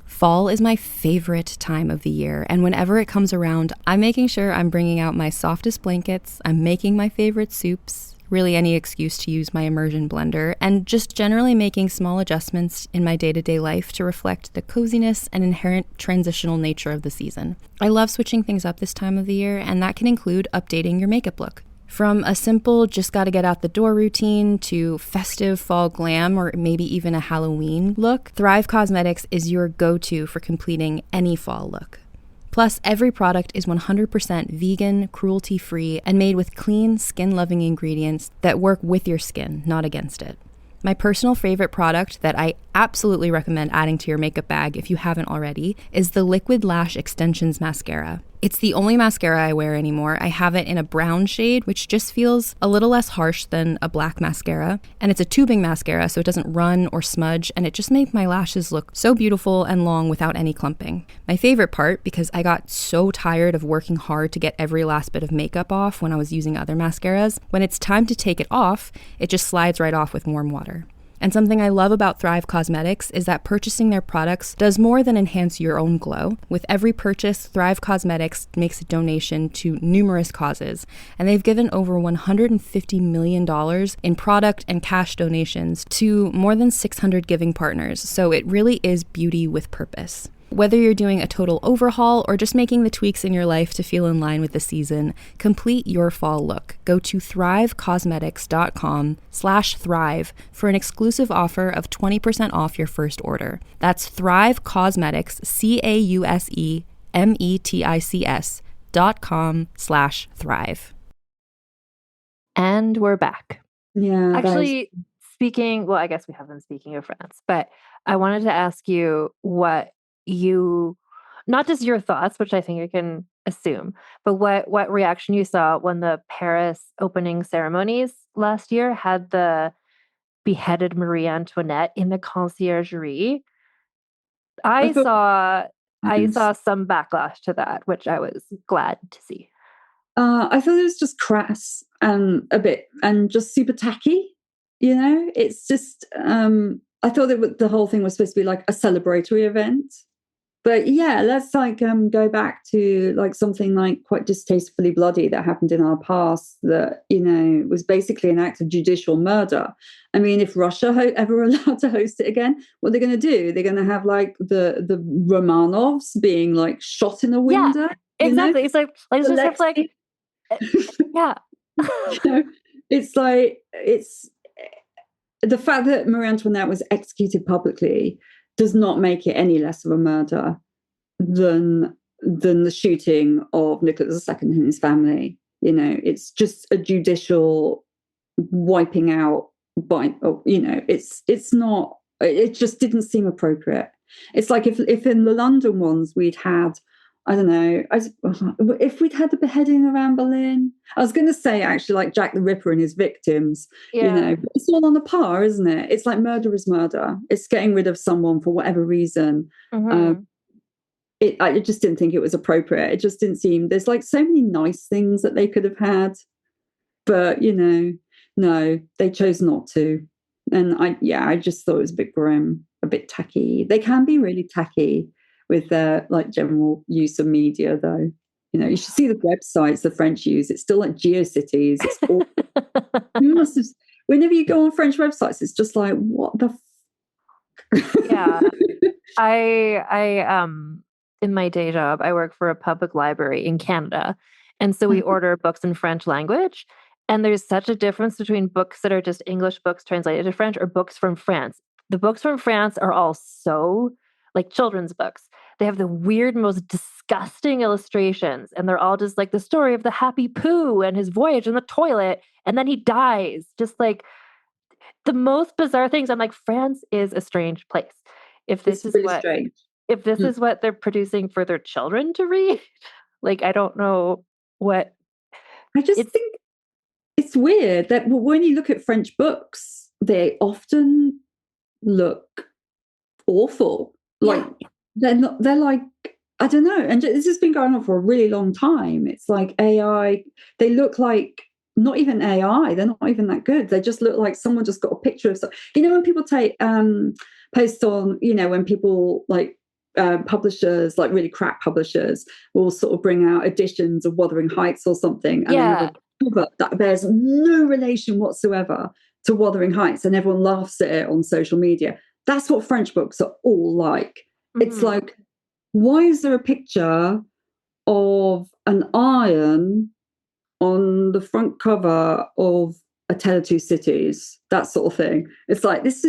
Fall is my favorite time of the year, and whenever it comes around, I'm making sure I'm bringing out my softest blankets, I'm making my favorite soups, really any excuse to use my immersion blender, and just generally making small adjustments in my day-to-day life to reflect the coziness and inherent transitional nature of the season. I love switching things up this time of the year, and that can include updating your makeup look. From a simple just gotta get out the door routine to festive fall glam or maybe even a Halloween look, Thrive Causemetics is your go-to for completing any fall look. Plus, every product is 100% vegan, cruelty-free, and made with clean, skin-loving ingredients that work with your skin, not against it. My personal favorite product that I absolutely recommend adding to your makeup bag if you haven't already is the Liquid Lash Extensions Mascara. It's the only mascara I wear anymore. I have it in a brown shade, which just feels a little less harsh than a black mascara. And it's a tubing mascara, so it doesn't run or smudge, and it just makes my lashes look so beautiful and long without any clumping. My favorite part, because I got so tired of working hard to get every last bit of makeup off when I was using other mascaras, when it's time to take it off, it just slides right off with warm water. And something I love about Thrive Causemetics is that purchasing their products does more than enhance your own glow. With every purchase, Thrive Causemetics makes a donation to numerous causes, and they've given over $150 million in product and cash donations to more than 600 giving partners, so it really is beauty with purpose. Whether you're doing a total overhaul or just making the tweaks in your life to feel in line with the season, complete your fall look. Go to thrivecausemetics.com/thrive for an exclusive offer of 20% off your first order. That's Thrive Causemetics, CAUSEMETICS.com/thrive. And we're back. Yeah. Actually, speaking, well, I guess we have been speaking of France, but I wanted to ask you what you, not just your thoughts, which I think I can assume, but what reaction you saw when the Paris opening ceremonies last year had the beheaded Marie Antoinette in the conciergerie. I saw some backlash to that, which I was glad to see. I thought it was just crass and a bit and just super tacky. You know, it's just I thought that the whole thing was supposed to be like a celebratory event, But yeah, let's like go back to like something like quite distastefully bloody that happened in our past that, you know, was basically an act of judicial murder. I mean, if Russia ever allowed to host it again, what are they going to do? They're going to have like the Romanovs being like shot in a window. Exactly. You It's like let's just have like yeah. you know, it's like it's the fact that Marie Antoinette was executed publicly does not make it any less of a murder than the shooting of Nicholas II and his family. You know, it's just a judicial wiping out by, you know, it's not, it just didn't seem appropriate. It's like if in the London ones we'd had, I don't know, if we'd had the beheading of Anne Boleyn, I was going to say actually like Jack the Ripper and his victims, you know, but it's all on a par, isn't it? It's like murder is murder. It's getting rid of someone for whatever reason. I just didn't think it was appropriate. It just didn't seem, there's like so many nice things that they could have had, but you know, no, they chose not to. And I just thought it was a bit grim, a bit tacky. They can be really tacky with their like general use of media, though. You know, you should see the websites the French use. It's still like GeoCities. It's awful. You must have, whenever you go on French websites, it's just like, what the yeah. I in my day job, I work for a public library in Canada. And so we order books in French language. And there's such a difference between books that are just English books translated to French or books from France. The books from France are all so like children's books. They have the weird, most disgusting illustrations. And they're all just like the story of the Happy Pooh and his voyage in the toilet. And then he dies. Just like the most bizarre things. I'm like, France is a strange place. If this is really what strange. If this is what they're producing for their children to read, like I don't know what. I just think it's weird that when you look at French books, they often look awful. Like they're not, they're like, I don't know. And this has been going on for a really long time. It's like AI, they look like not even AI. They're not even that good. They just look like someone just got a picture of something. You know, when people take posts on, you know, when people like publishers, like really crap publishers, will sort of bring out editions of Wuthering Heights or something, and they have a cover that bears no relation whatsoever to Wuthering Heights, and everyone laughs at it on social media. That's what French books are all like. It's like, why is there a picture of an iron on the front cover of A Tale of Two Cities? That sort of thing. It's like, this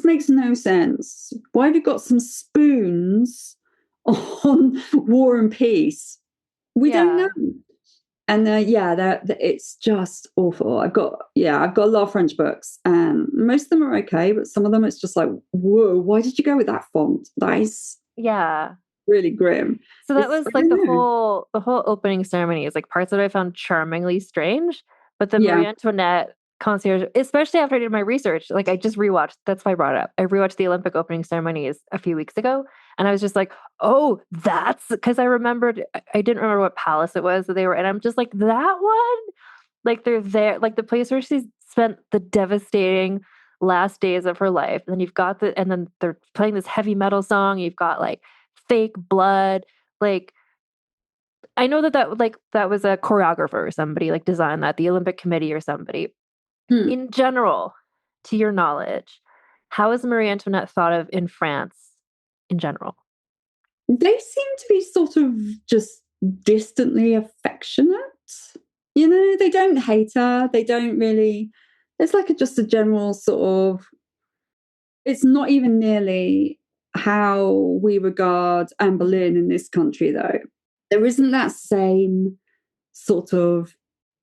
makes no sense. Why have you got some spoons on War and Peace? We don't know. And it's just awful. I've got a lot of French books, and most of them are okay, but some of them it's just like, whoa, why did you go with that font? That is really grim. So that was like the whole opening ceremony is like parts that I found charmingly strange, but the Marie Antoinette concierge, especially after I did my research, like I just rewatched. That's why I brought it up. I rewatched the Olympic opening ceremonies a few weeks ago, and I was just like, oh, that's because I remembered. I didn't remember what palace it was that they were, and I'm just like, that one, like they're there, like the place where she spent the devastating last days of her life. And then you've got and then they're playing this heavy metal song. You've got like fake blood, like. I know that was a choreographer or somebody like designed that, the Olympic Committee or somebody. In general, to your knowledge, how is Marie Antoinette thought of in France in general? They seem to be sort of just distantly affectionate. You know, they don't hate her. They don't really. It's like just a general sort of. It's not even nearly how we regard Anne Boleyn in this country, though. There isn't that same sort of,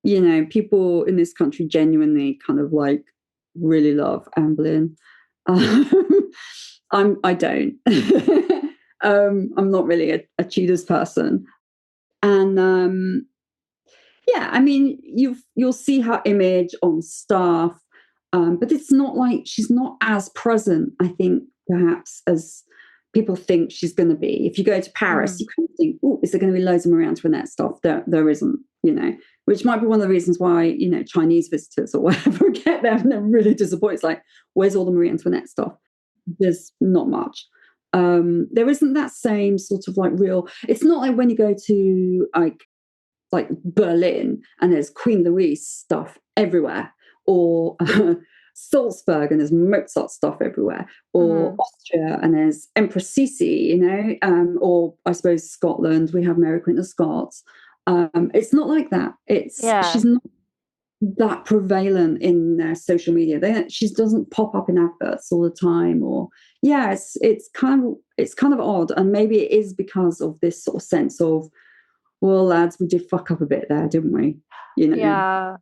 you know, people in this country genuinely kind of like really love Anne Boleyn. I don't. I'm not really a Tudors person, and I mean, you'll see her image on stuff, but it's not like she's not as present, I think, perhaps as people think she's going to be. If you go to Paris, you kind of think, oh, is there going to be loads of Marie Antoinette stuff? There isn't, you know, which might be one of the reasons why, you know, Chinese visitors or whatever get there and they're really disappointed. It's like, where's all the Marie Antoinette stuff? There's not much. There isn't that same sort of like real. It's not like when you go to like Berlin and there's Queen Louise stuff everywhere, or Salzburg and there's Mozart stuff everywhere, or Austria and there's Empress Sisi, you know, or I suppose Scotland, we have Mary Queen of Scots. It's not like that. She's not that prevalent in their social media. She doesn't pop up in adverts all the time, or it's kind of odd, and maybe it is because of this sort of sense of, well, lads, we did fuck up a bit there, didn't we? You know. Yeah,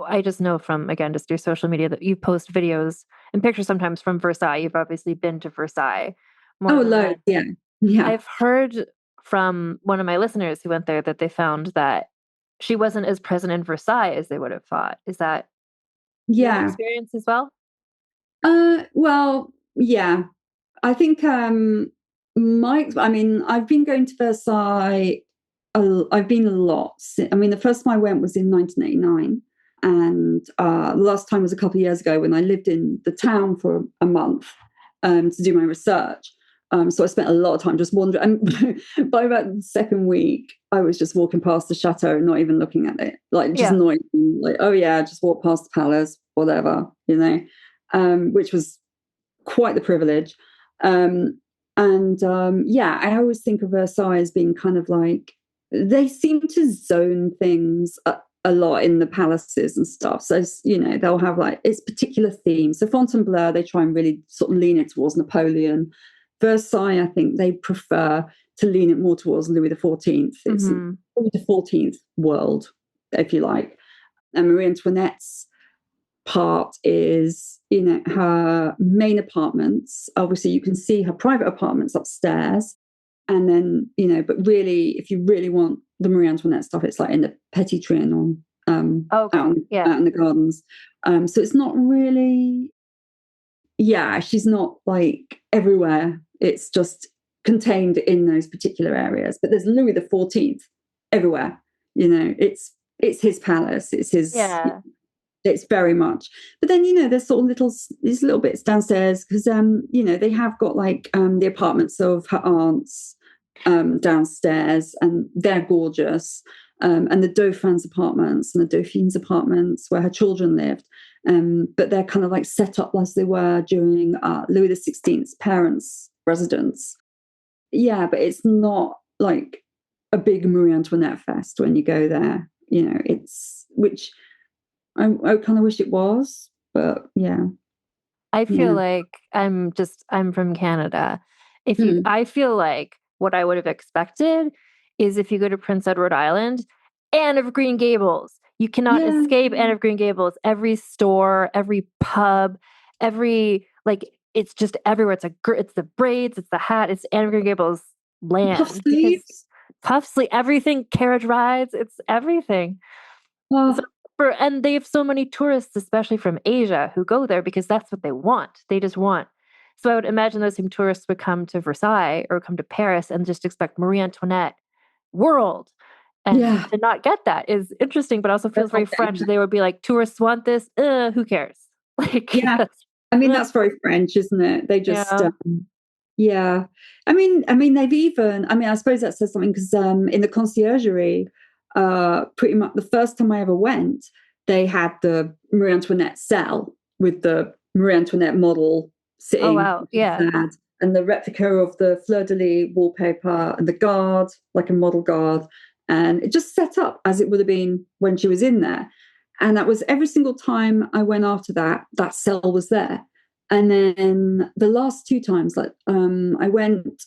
I just know from, again, just your social media that you post videos and pictures sometimes from Versailles. You've obviously been to Versailles more than loads, once. yeah. I've heard from one of my listeners who went there that they found that she wasn't as present in Versailles as they would have thought. Is that your experience as well? Well, yeah. I think I've been going to Versailles. I've been a lot. I mean, the first time I went was in 1989, and the last time was a couple of years ago when I lived in the town for a month to do my research. So I spent a lot of time just wandering. And by about the second week, I was just walking past the chateau, not even looking at it, like just not even like, oh yeah, just walk past the palace, whatever, you know, which was quite the privilege. I always think of Versailles as being kind of like, they seem to zone things a lot in the palaces and stuff. So, you know, they'll have like its particular theme. So Fontainebleau, they try and really sort of lean it towards Napoleon. Versailles, I think they prefer to lean it more towards Louis XIV. It's Louis XIV world, if you like. And Marie Antoinette's part is, you know, her main apartments. Obviously, you can see her private apartments upstairs. And then, you know, but really, if you really want the Marie Antoinette stuff, it's like in the Petit Trianon, out in the gardens. So it's not really, she's not like everywhere. It's just contained in those particular areas. But there's Louis XIV everywhere. You know, it's his palace. It's his. Yeah. It's very much. But then, you know, there's sort of these little bits downstairs because, you know, they have got like the apartments of her aunts downstairs, and they're gorgeous. And the Dauphin's apartments and the Dauphine's apartments where her children lived. But they're kind of like set up as they were during Louis XVI's parents' residence. Yeah, but it's not like a big Marie Antoinette fest when you go there. You know, which I kind of wish it was, but yeah. I feel like I'm from Canada. I feel like what I would have expected is if you go to Prince Edward Island, Anne of Green Gables. You cannot escape Anne of Green Gables. Every store, every pub, it's just everywhere. It's the braids, it's the hat, it's Anne of Green Gables land. Puff sleeves, everything, carriage rides, it's everything. And they have so many tourists, especially from Asia, who go there because that's what they want. They just want. So I would imagine those same tourists would come to Versailles or come to Paris and just expect Marie Antoinette world. And to not get that is interesting, but also feels very French. They would be like, tourists want this. Who cares? I mean, that's very French, isn't it? They just, I mean, they've even, I suppose that says something because in the conciergerie, pretty much the first time I ever went, they had the Marie Antoinette cell with the Marie Antoinette model sitting. Oh, wow. Yeah. And the replica of the fleur-de-lis wallpaper and the guard, like a model guard. And it just set up as it would have been when she was in there. And that was every single time I went after that cell was there. And then the last two times, I went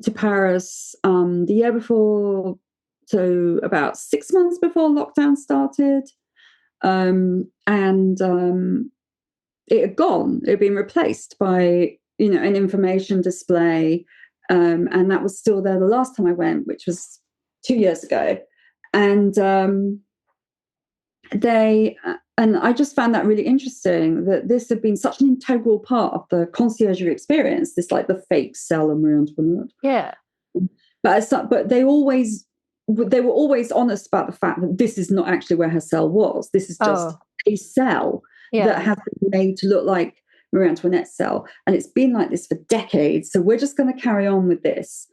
to Paris the year before, so about 6 months before lockdown started. It had gone. It had been replaced by, you know, an information display. And that was still there the last time I went, which was 2 years ago. And I just found that really interesting that this had been such an integral part of the conciergerie experience, this like the fake cell of Marie Antoinette. Yeah. But they were always honest about the fact that this is not actually where her cell was. This is just a cell that has been made to look like Marie Antoinette cell, and it's been like this for decades. So we're just going to carry on with this,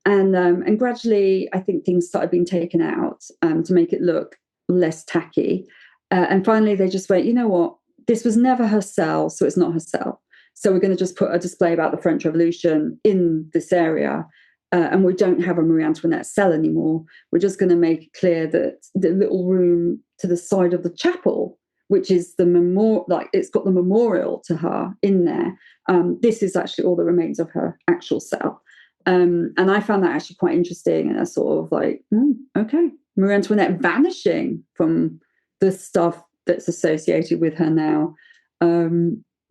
And gradually, I think things started being taken out to make it look less tacky. And finally, they just went, you know what? This was never her cell, so it's not her cell. So we're going to just put a display about the French Revolution in this area. And we don't have a Marie Antoinette cell anymore. We're just going to make it clear that the little room to the side of the chapel, which is the memorial, like it's got the memorial to her in there. This is actually all that remains of her actual cell. And I found that actually quite interesting. And I sort of like, okay, Marie Antoinette vanishing from the stuff that's associated with her now.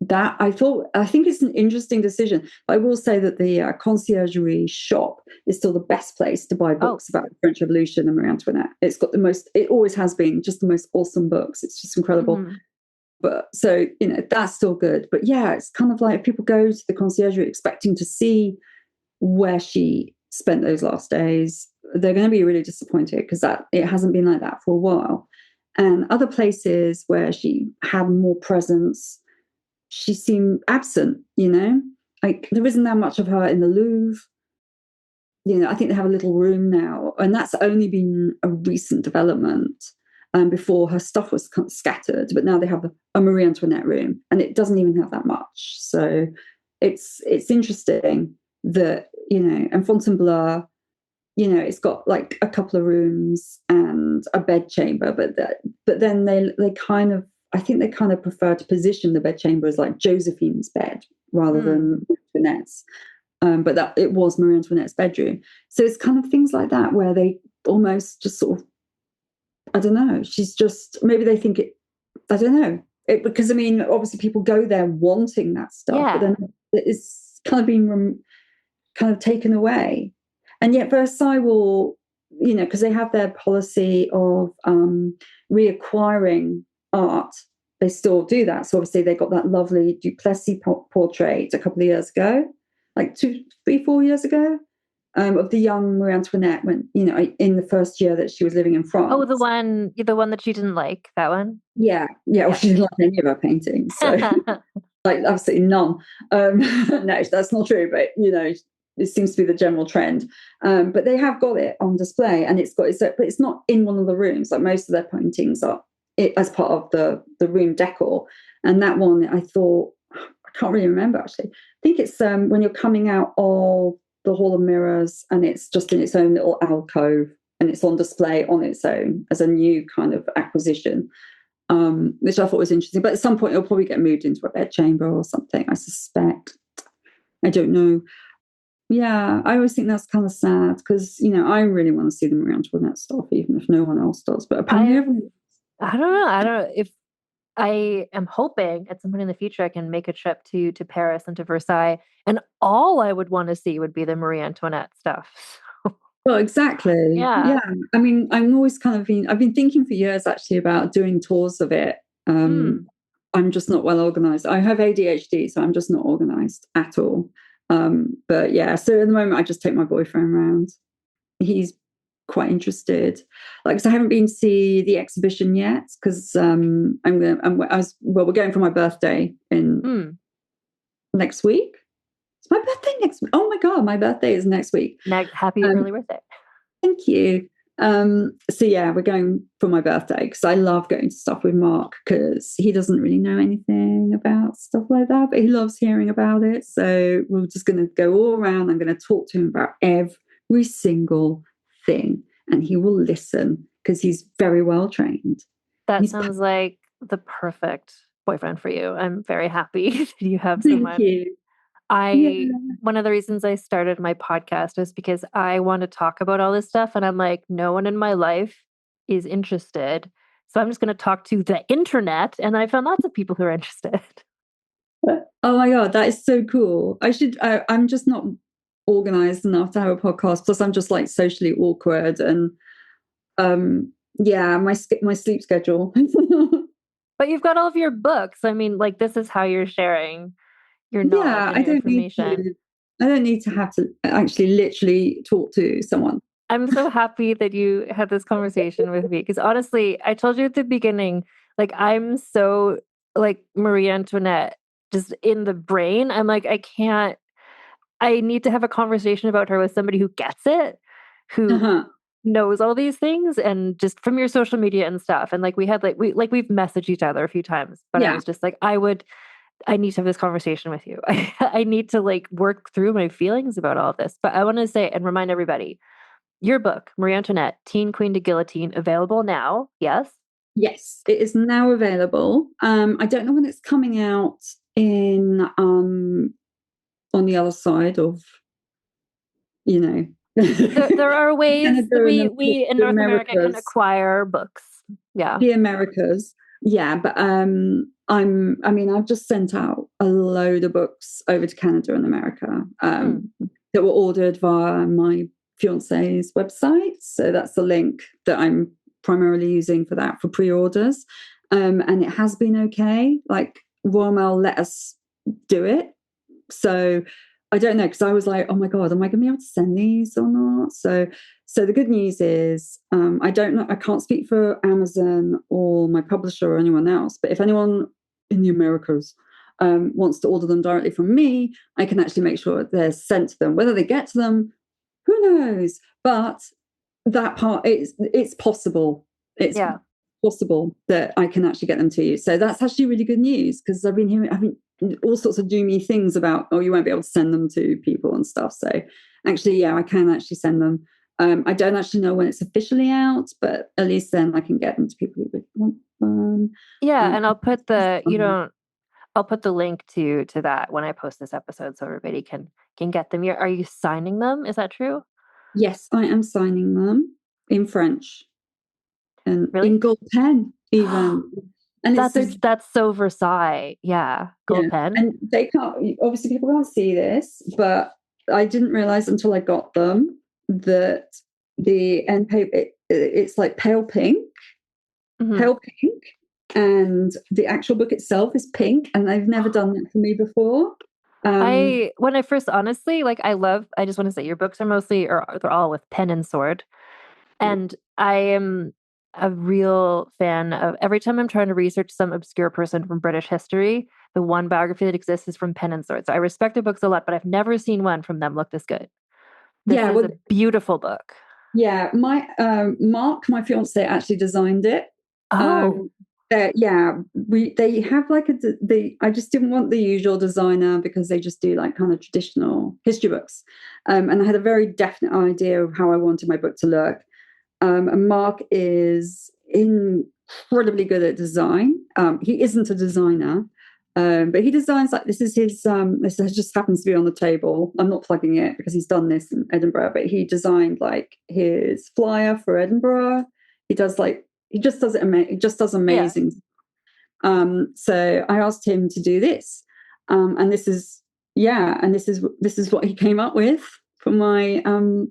I think it's an interesting decision. But I will say that the conciergerie shop is still the best place to buy books about the French Revolution and Marie Antoinette. It's got it always has been just the most awesome books. It's just incredible. Mm-hmm. But so, that's still good. But yeah, it's kind of like if people go to the conciergerie expecting to see where she spent those last days, they're going to be really disappointed because it hasn't been like that for a while. And other places where she had more presence, she seemed absent, like there isn't that much of her in the Louvre. I think they have a little room now, and that's only been a recent development. Before her stuff was kind of scattered, but now they have a Marie Antoinette room, and it doesn't even have that much. So it's interesting that, and Fontainebleau, it's got like a couple of rooms and a bedchamber, but then they kind of, I think they kind of prefer to position the bedchamber as like Josephine's bed rather than Antoinette's. But that it was Marie Antoinette's bedroom. So it's kind of things like that where they almost just sort of, I don't know, she's just, maybe they think it, I don't know. Because I mean, obviously people go there wanting that stuff, but then it's kind of been kind of taken away. And yet Versailles will, because they have their policy of reacquiring art, they still do that. So obviously they got that lovely Duplessis portrait a couple of years ago, like 2, 3, 4 years ago, of the young Marie Antoinette when, in the first year that she was living in France. Oh, the one that you didn't like, that one? Yeah. Well, she didn't like any of her paintings. So like absolutely none. No, that's not true, but it seems to be the general trend. But they have got it on display, and but it's not in one of the rooms. Like most of their paintings are as part of the room decor. And that one, I thought, I can't really remember actually. I think it's when you're coming out of the Hall of Mirrors, and it's just in its own little alcove, and it's on display on its own as a new kind of acquisition, which I thought was interesting. But at some point, it'll probably get moved into a bedchamber or something, I suspect. I don't know. Yeah, I always think that's kind of sad because, I really want to see the Marie Antoinette stuff, even if no one else does. But apparently I don't know. If I am hoping at some point in the future I can make a trip to Paris and to Versailles, and all I would want to see would be the Marie Antoinette stuff. Well, exactly. Yeah. I mean, I've been thinking for years actually about doing tours of it. I'm just not well organized. I have ADHD, so I'm just not organized at all. But yeah, so at the moment I just take my boyfriend around. He's quite interested. Like, so I haven't been to see the exhibition yet because we're going for my birthday in next week. It's my birthday next week. Oh my God, my birthday is next week. Happy early birthday. Thank you. So yeah, we're going for my birthday because I love going to stuff with Mark because he doesn't really know anything about stuff like that, but he loves hearing about it. So we're just going to go all around. I'm going to talk to him about every single thing, and he will listen because he's very well trained. That sounds like the perfect boyfriend for you. I'm very happy that you have someone. Thank you. One of the reasons I started my podcast is because I want to talk about all this stuff, and I'm like, no one in my life is interested. So I'm just going to talk to the internet, and I found lots of people who are interested. Oh my God, that is so cool. I'm just not organized enough to have a podcast. Plus I'm just like socially awkward, and my sleep schedule. But you've got all of your books. I mean, like, this is how you're sharing your knowledge and your information. I don't need to have to actually literally talk to someone. I'm so happy that you had this conversation with me because honestly, I told you at the beginning, like, I'm so like Marie Antoinette just in the brain. I'm like, I need to have a conversation about her with somebody who gets it, who knows all these things, and just from your social media and stuff. And like we've messaged each other a few times, but I was just like, I need to have this conversation with you. I need to like work through my feelings about all of this. But I want to say and remind everybody, your book, Marie Antoinette, Teen Queen to Guillotine, available now. Yes? Yes, it is now available. I don't know when it's coming out in on the other side of, there are ways that we in North America can Americas. acquire books. Yeah. The Americas. Yeah, but I've just sent out a load of books over to Canada and America that were ordered via my fiance's website. So that's the link that I'm primarily using for that, for pre-orders. And it has been okay. Like Royal Mail let us do it. So I don't know, because I was like, oh my God, am I going to be able to send these or not? So the good news is, I don't know, I can't speak for Amazon or my publisher or anyone else, but if anyone in the Americas wants to order them directly from me, I can actually make sure they're sent to them. Whether they get to them, who knows? But that part, it's possible. It's possible that I can actually get them to you. So that's actually really good news, because I've been hearing all sorts of doomy things about, oh, you won't be able to send them to people and stuff. So actually, I can actually send them. I don't actually know when it's officially out, but at least then I can get them to people who would want them. Yeah, and I'll put I'll put the link to that when I post this episode, so everybody can get them. Are you signing them? Is that true? Yes, I am signing them in French and in gold pen even. And that's so Versailles. Yeah, gold pen. And they can't, obviously people can't see this, but I didn't realize until I got them that the end paper, it's like pale pink, and the actual book itself is pink, and they've never done that for me before. When I first, honestly, like I just want to say your books are mostly, or they're all with pen and sword. And I am a real fan of, every time I'm trying to research some obscure person from British history, the one biography that exists is from pen and sword. So I respect their books a lot, but I've never seen one from them look this good. This is a beautiful book. Yeah, my Mark, my fiance, actually designed it. Oh. They have like I just didn't want the usual designer, because they just do like kind of traditional history books. And I had a very definite idea of how I wanted my book to look. And Mark is incredibly good at design. He isn't a designer, but he designs, like, this is his, this just happens to be on the table. I'm not plugging it because he's done this in Edinburgh, but he designed like his flyer for Edinburgh. He just does amazing. Yeah. So I asked him to do this. And this is what he came up with for my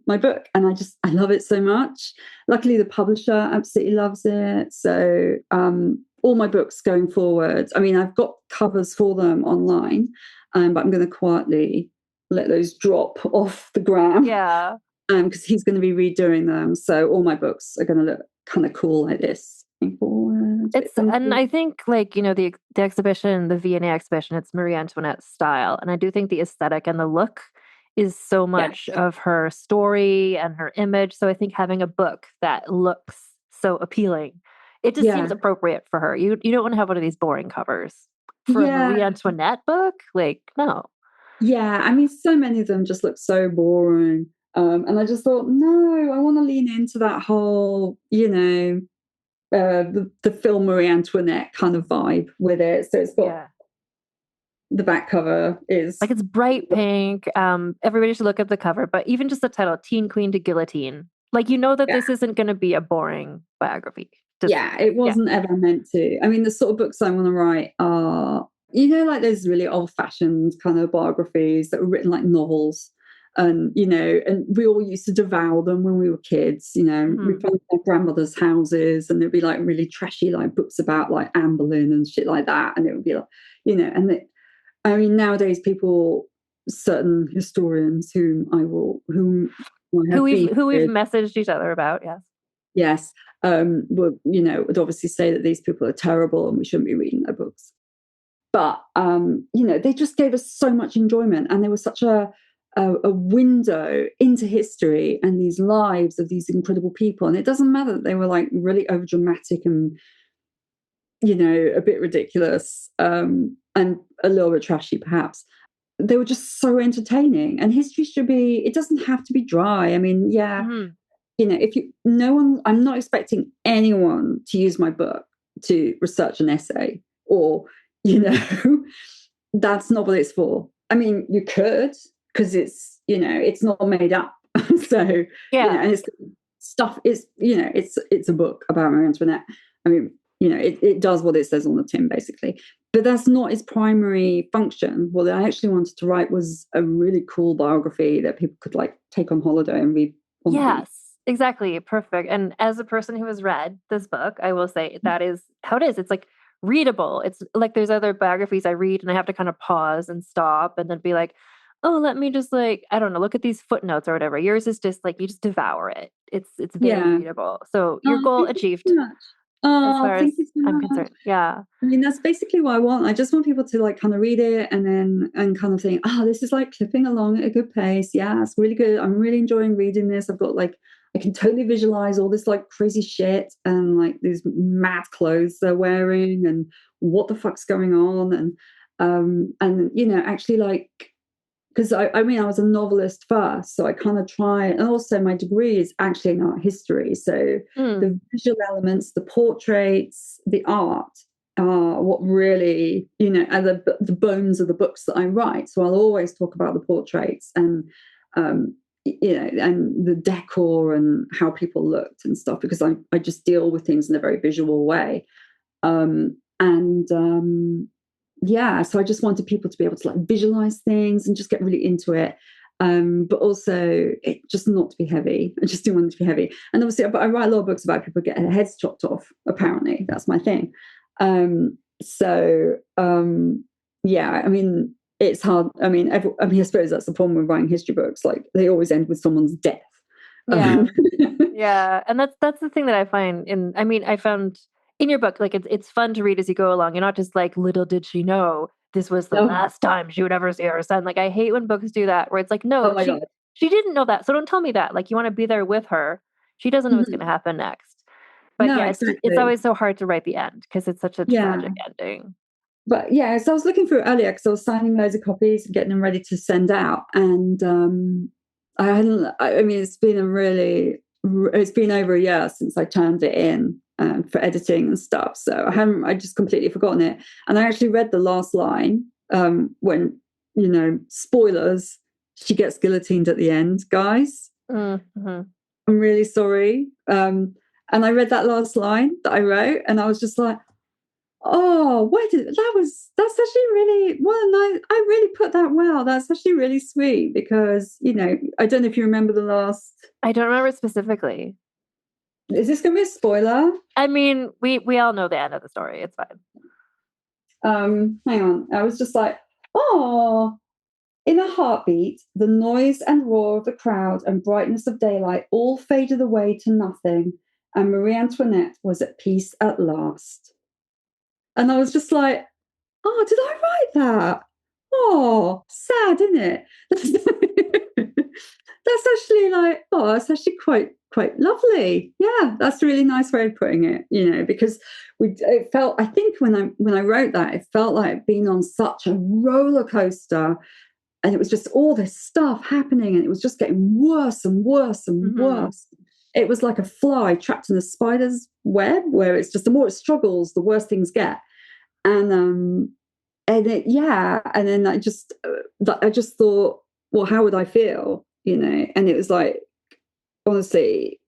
my book, and I love it so much. Luckily, the publisher absolutely loves it. So all my books going forward, I mean, I've got covers for them online, but I'm going to quietly let those drop off the gram. Yeah. Because he's going to be redoing them, so all my books are going to look kind of cool like this. And I think, like, the exhibition, the V&A exhibition, it's Marie Antoinette style, and I do think the aesthetic and the look is so much of her story and her image. So I think having a book that looks so appealing, it just seems appropriate for her. You don't want to have one of these boring covers for a Marie Antoinette book. Like, no. Yeah, I mean, so many of them just look so boring. And I just thought, no, I want to lean into that whole, the film Marie Antoinette kind of vibe with it. So it's got the back cover is like, it's bright pink. Everybody should look at the cover, but even just the title, Teen Queen to Guillotine, like, that this isn't going to be a boring biography. It wasn't ever meant to. I mean, the sort of books I want to write are, like those really old-fashioned kind of biographies that were written like novels. And and we all used to devour them when we were kids. We found our grandmother's houses, and there'd be like really trashy like books about like Anne Boleyn and shit like that, and it would be like, I mean, nowadays certain historians who we've messaged each other about, would obviously say that these people are terrible and we shouldn't be reading their books. But they just gave us so much enjoyment, and they were such a window into history and these lives of these incredible people. And it doesn't matter that they were like really over dramatic and a bit ridiculous, and a little bit trashy perhaps. They were just so entertaining. And history it doesn't have to be dry. I mean, yeah, I'm not expecting anyone to use my book to research an essay, or that's not what it's for. I mean, you could, because it's not made up. So and it's stuff is it's a book about Marie Antoinette. I mean, it does what it says on the tin, basically. But that's not its primary function. What I actually wanted to write was a really cool biography that people could like take on holiday and read. Yes, exactly. Perfect. And as a person who has read this book, I will say that is how it is. It's like readable. It's like there's other biographies I read and I have to kind of pause and stop and then be like, oh, let me just like, I don't know, look at these footnotes or whatever. Yours is just like, you just devour it. It's very readable. So your goal achieved. As far as I'm concerned. Yeah. I mean, that's basically what I want. I just want people to like kind of read it and kind of think, this is like clipping along at a good pace. Yeah, it's really good. I'm really enjoying reading this. I've got like, I can totally visualize all this like crazy shit and like these mad clothes they're wearing and what the fuck's going on. And actually like, because I mean, I was a novelist first, so I kind of try, and also my degree is actually in art history. So the visual elements, the portraits, the art are what really, are the bones of the books that I write. So I'll always talk about the portraits and, and the decor and how people looked and stuff, because I just deal with things in a very visual way. So I just wanted people to be able to like visualize things and just get really into it. But also it just not to be heavy. I just didn't want it to be heavy. And obviously, but I write a lot of books about people getting their heads chopped off. Apparently, that's my thing. I mean, it's hard. I mean, I suppose that's the problem with writing history books. Like they always end with someone's death. Yeah, yeah, and that's the thing that I find. I found in your book, like it's fun to read as you go along. You're not just like, little did she know this was the last time she would ever see her son. Like I hate when books do that, where it's like, no, she didn't know that, so don't tell me that. Like you want to be there with her. She doesn't know what's going to happen next. But exactly. It's always so hard to write the end because it's such a tragic ending. But so I was looking through earlier because I was signing loads of copies and getting them ready to send out, and it's been over a year since I turned it in for editing and stuff. So I just completely forgotten it. And I actually read the last line when, spoilers, she gets guillotined at the end, guys. Mm-hmm. I'm really sorry. And I read that last line that I wrote and I was just like, that's actually really, I really put that well. That's actually really sweet because, I don't know if you remember the last. I don't remember specifically. Is this going to be a spoiler? I mean, we all know the end of the story. It's fine. Hang on. I was just like, in a heartbeat, the noise and roar of the crowd and brightness of daylight all faded away to nothing, and Marie Antoinette was at peace at last. And I was just like, did I write that? Sad, isn't it? That's actually like, that's actually quite lovely. Yeah, that's a really nice way of putting it, because it felt, I think when I wrote that, it felt like being on such a roller coaster, and it was just all this stuff happening, and it was just getting worse and worse and worse. It was like a fly trapped in a spider's web, where it's just the more it struggles, the worse things get. And then I just thought, well, how would I feel, And it was like, honestly,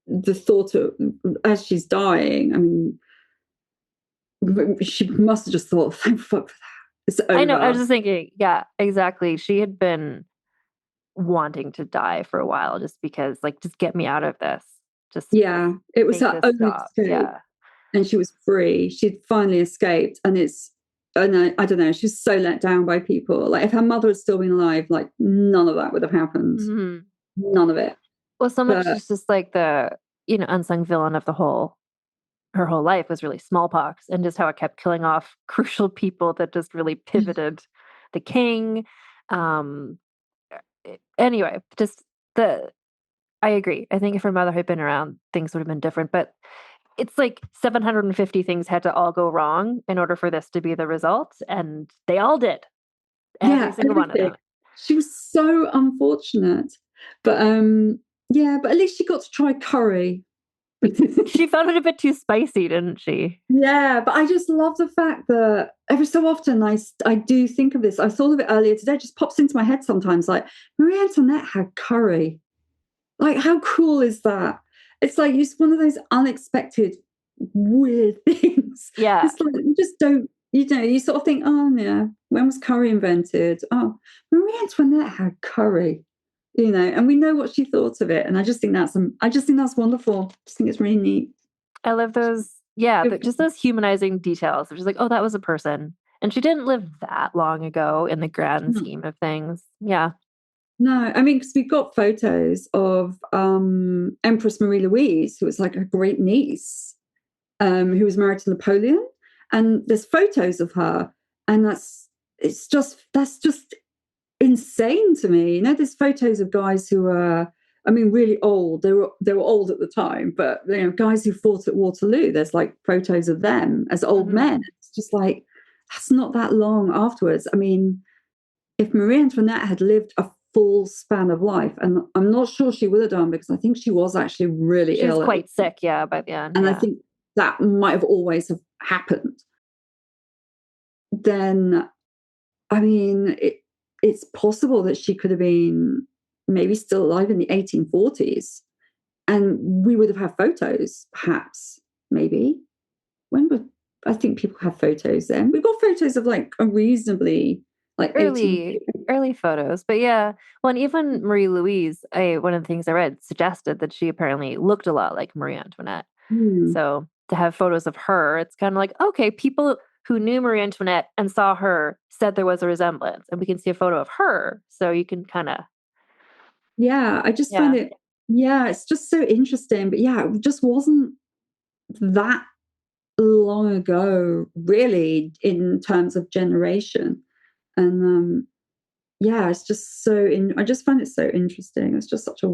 the thought of as she's dying, I mean, she must have just thought, thank fuck for that. It's over. I know. I was just thinking, yeah, exactly. She had been wanting to die for a while, just because, like, just get me out of this. It was her own escape. Yeah. And she was free. She'd finally escaped, and I don't know. She's so let down by people. Like if her mother had still been alive, like none of that would have happened. Mm-hmm. None of it. Well, so much is just like the unsung villain of the whole her whole life was really smallpox, and just how it kept killing off crucial people that just really pivoted the king. Um, anyway, I agree. I think if her mother had been around, things would have been different. But it's like 750 things had to all go wrong in order for this to be the result, and they all did. Every single one of them. She was so unfortunate. But but at least she got to try curry. She found it a bit too spicy, didn't she? Yeah, but I just love the fact that every so often I do think of this. I thought of it earlier today. It just pops into my head sometimes. Like, Marie Antoinette had curry. Like, how cool is that? It's like it's one of those unexpected, weird things. Yeah. It's like you just don't, you sort of think, oh yeah, when was curry invented? Oh, Marie Antoinette had curry, and we know what she thought of it. And I just think that's wonderful. I just think it's really neat. I love those, just those humanizing details. It's just like, oh, that was a person. And she didn't live that long ago in the grand scheme of things. Yeah. No, I mean, because we've got photos of Empress Marie Louise, who was like a great niece, who was married to Napoleon. And there's photos of her. And that's just insane to me. There's photos of guys who are, really old. They were old at the time, but guys who fought at Waterloo. There's like photos of them as old men. It's just like that's not that long afterwards. I mean, if Marie Antoinette had lived a full span of life, and I'm not sure she would have done because I think she was actually really ill. She was quite sick, by the end. And I think that might have always have happened. Then, I mean, it's possible that she could have been maybe still alive in the 1840s, and we would have had photos, perhaps, maybe. I think people have photos then. We've got photos of like a reasonably like early photos, but yeah. Well, and even Marie Louise, one of the things I read suggested that she apparently looked a lot like Marie Antoinette. So to have photos of her, it's kind of like, okay, people who knew Marie Antoinette and saw her said there was a resemblance, and we can see a photo of her, so you can kind of. Yeah, I just find it. Yeah, it's just so interesting, but yeah, it just wasn't that long ago, really, in terms of generation. And it's just so I just find it so interesting. It's just such a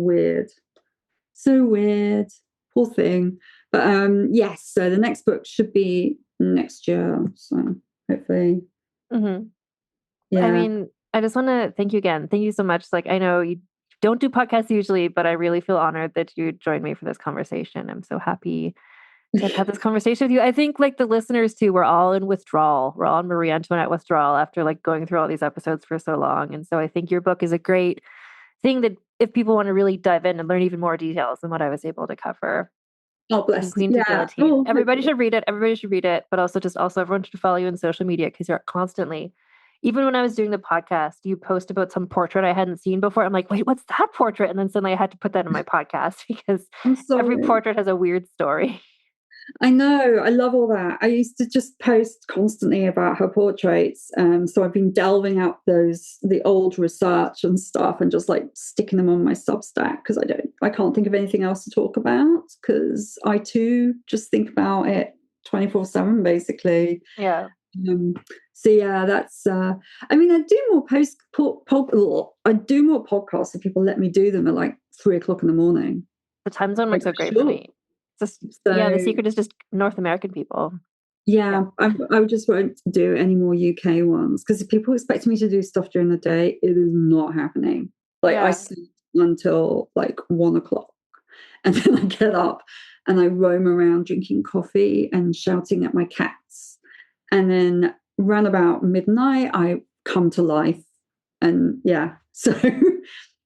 so weird, poor thing. But yes, so the next book should be next year. So hopefully. Mm-hmm. Yeah. I mean, I just want to thank you again. Thank you so much. Like, I know you don't do podcasts usually, but I really feel honored that you joined me for this conversation. I'm so happy to have had this conversation with you. I think like the listeners too, we're all in withdrawal. We're all in Marie Antoinette withdrawal after like going through all these episodes for so long. And so I think your book is a great thing that if people want to really dive in and learn even more details than what I was able to cover. Oh, bless. Queen to Guillotine. Everybody should read it. Everybody should read it. But also everyone should follow you on social media because you're constantly, even when I was doing the podcast, you post about some portrait I hadn't seen before. I'm like, wait, what's that portrait? And then suddenly I had to put that in my podcast because every portrait has a weird story. I know. I love all that. I used to just post constantly about her portraits. So I've been delving out the old research and stuff and just like sticking them on my Substack because I can't think of anything else to talk about because I too just think about it 24/7 basically. Yeah. So yeah, that's. I mean, I do more I do more podcasts if people let me do them at like 3:00 in the morning. The time zone works so great for me. The secret is just North American people. Yeah. I just won't do any more UK ones because if people expect me to do stuff during the day, it is not happening. Like I sleep until like 1:00 and then I get up and I roam around drinking coffee and shouting at my cats. And then around about midnight, I come to life. And so...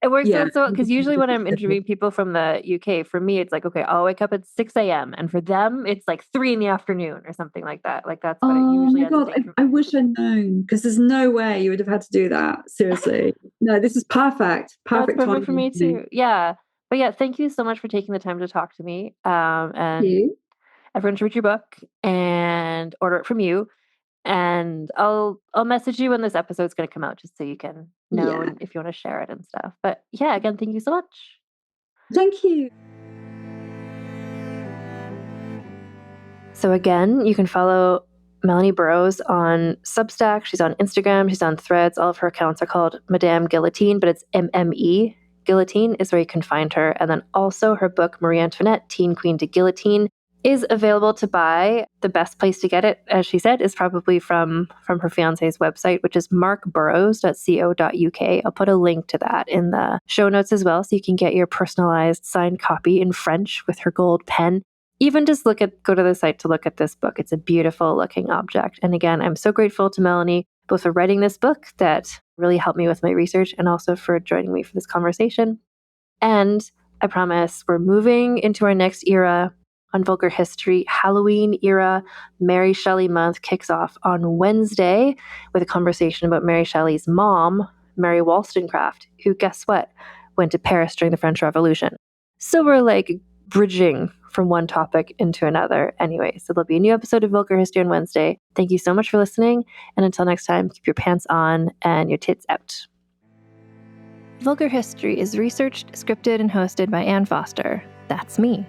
It works out so because usually when I'm interviewing people from the UK, for me, it's like, okay, I'll wake up at 6 a.m. And for them, it's like 3 p.m. or something like that. Like that's what it usually ends up being. I wish I'd known because there's no way you would have had to do that. Seriously. No, this is perfect. Perfect for me too. Yeah. But yeah, thank you so much for taking the time to talk to me. And everyone should read your book and order it from you. And I'll message you when this episode's going to come out just so you can know and if you want to share it and stuff. But yeah, again, thank you so much. Thank you. So again, you can follow Melanie Burrows on Substack. She's on Instagram. She's on Threads. All of her accounts are called Madame Guillotine, but it's MME. Guillotine is where you can find her. And then also her book, Marie Antoinette, Teen Queen to Guillotine, is available to buy. The best place to get it, as she said, is probably from her fiance's website, which is markburrows.co.uk. I'll put a link to that in the show notes as well, so you can get your personalized signed copy in French with her gold pen. Even just go to the site to look at this book. It's a beautiful looking object. And again, I'm so grateful to Melanie, both for writing this book that really helped me with my research and also for joining me for this conversation. And I promise we're moving into our next era on Vulgar History. Halloween era Mary Shelley month kicks off on Wednesday with a conversation about Mary Shelley's mom, Mary Wollstonecraft, who, guess what, went to Paris during the French Revolution. So we're bridging from one topic into another. Anyway, so there'll be a new episode of Vulgar History on Wednesday. Thank you so much for listening. And until next time, keep your pants on and your tits out. Vulgar History is researched, scripted, and hosted by Anne Foster. That's me.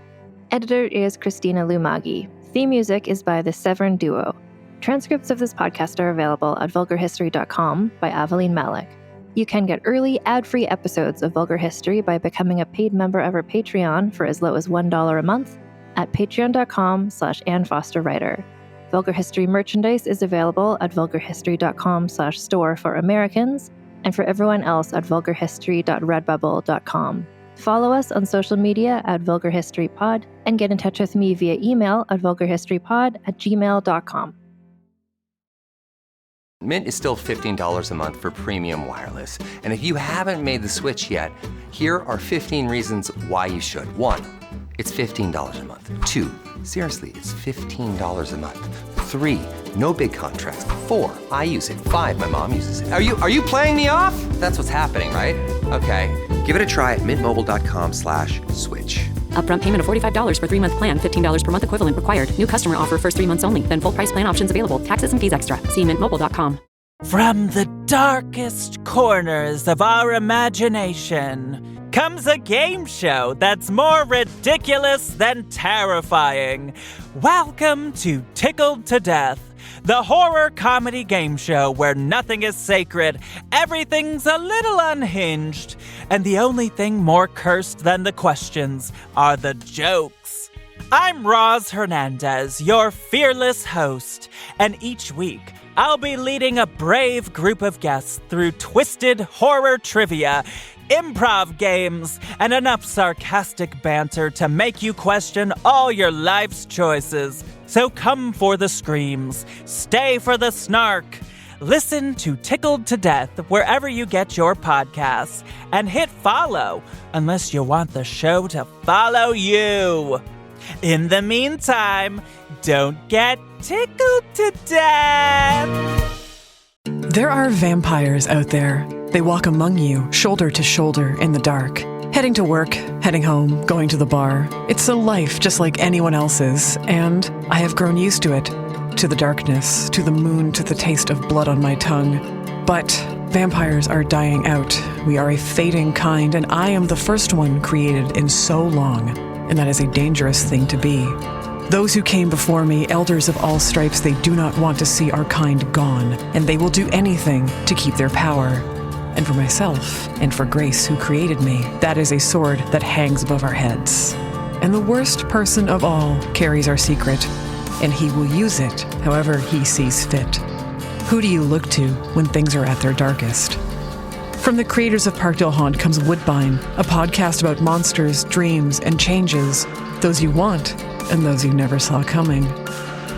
Editor is Christina Lumagi. Theme music is by the Severn Duo. Transcripts of this podcast are available at vulgarhistory.com by Aveline Malik. You can get early, ad-free episodes of Vulgar History by becoming a paid member of our Patreon for as low as $1 a month at patreon.com/AnneFosterWriter. Vulgar History merchandise is available at vulgarhistory.com/store for Americans, and for everyone else at vulgarhistory.redbubble.com. Follow us on social media at Vulgar History Pod, and get in touch with me via email at vulgarhistorypod@gmail.com. Mint is still $15 a month for premium wireless. And if you haven't made the switch yet, here are 15 reasons why you should. 1, it's $15 a month. 2, seriously, it's $15 a month. 3, no big contracts. 4, I use it. 5, my mom uses it. Are you playing me off? That's what's happening, right? Okay, give it a try at mintmobile.com/switch. Upfront payment of $45 for 3-month plan, $15 per month equivalent required. New customer offer first 3 months only. Then full price plan options available. Taxes and fees extra. See mintmobile.com. From the darkest corners of our imagination comes a game show that's more ridiculous than terrifying. Welcome to Tickled to Death, the horror comedy game show where nothing is sacred, everything's a little unhinged, and the only thing more cursed than the questions are the jokes. I'm Roz Hernandez, your fearless host, and each week I'll be leading a brave group of guests through twisted horror trivia, improv games, and enough sarcastic banter to make you question all your life's choices. So come for the screams, stay for the snark. Listen to Tickled to Death wherever you get your podcasts, and hit follow unless you want the show to follow you. In the meantime, don't get tickled to death. There are vampires out there. They walk among you, shoulder to shoulder in the dark. Heading to work, heading home, going to the bar. It's a life just like anyone else's, and I have grown used to it. To the darkness, to the moon, to the taste of blood on my tongue. But vampires are dying out. We are a fading kind, and I am the first one created in so long, and that is a dangerous thing to be. Those who came before me, elders of all stripes, they do not want to see our kind gone, and they will do anything to keep their power. And for myself, and for Grace, who created me, that is a sword that hangs above our heads. And the worst person of all carries our secret, and he will use it however he sees fit. Who do you look to when things are at their darkest? From the creators of Parkdale Haunt comes Woodbine, a podcast about monsters, dreams, and changes, those you want and those you never saw coming.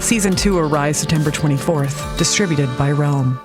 Season 2 arrives September 24th, distributed by Realm.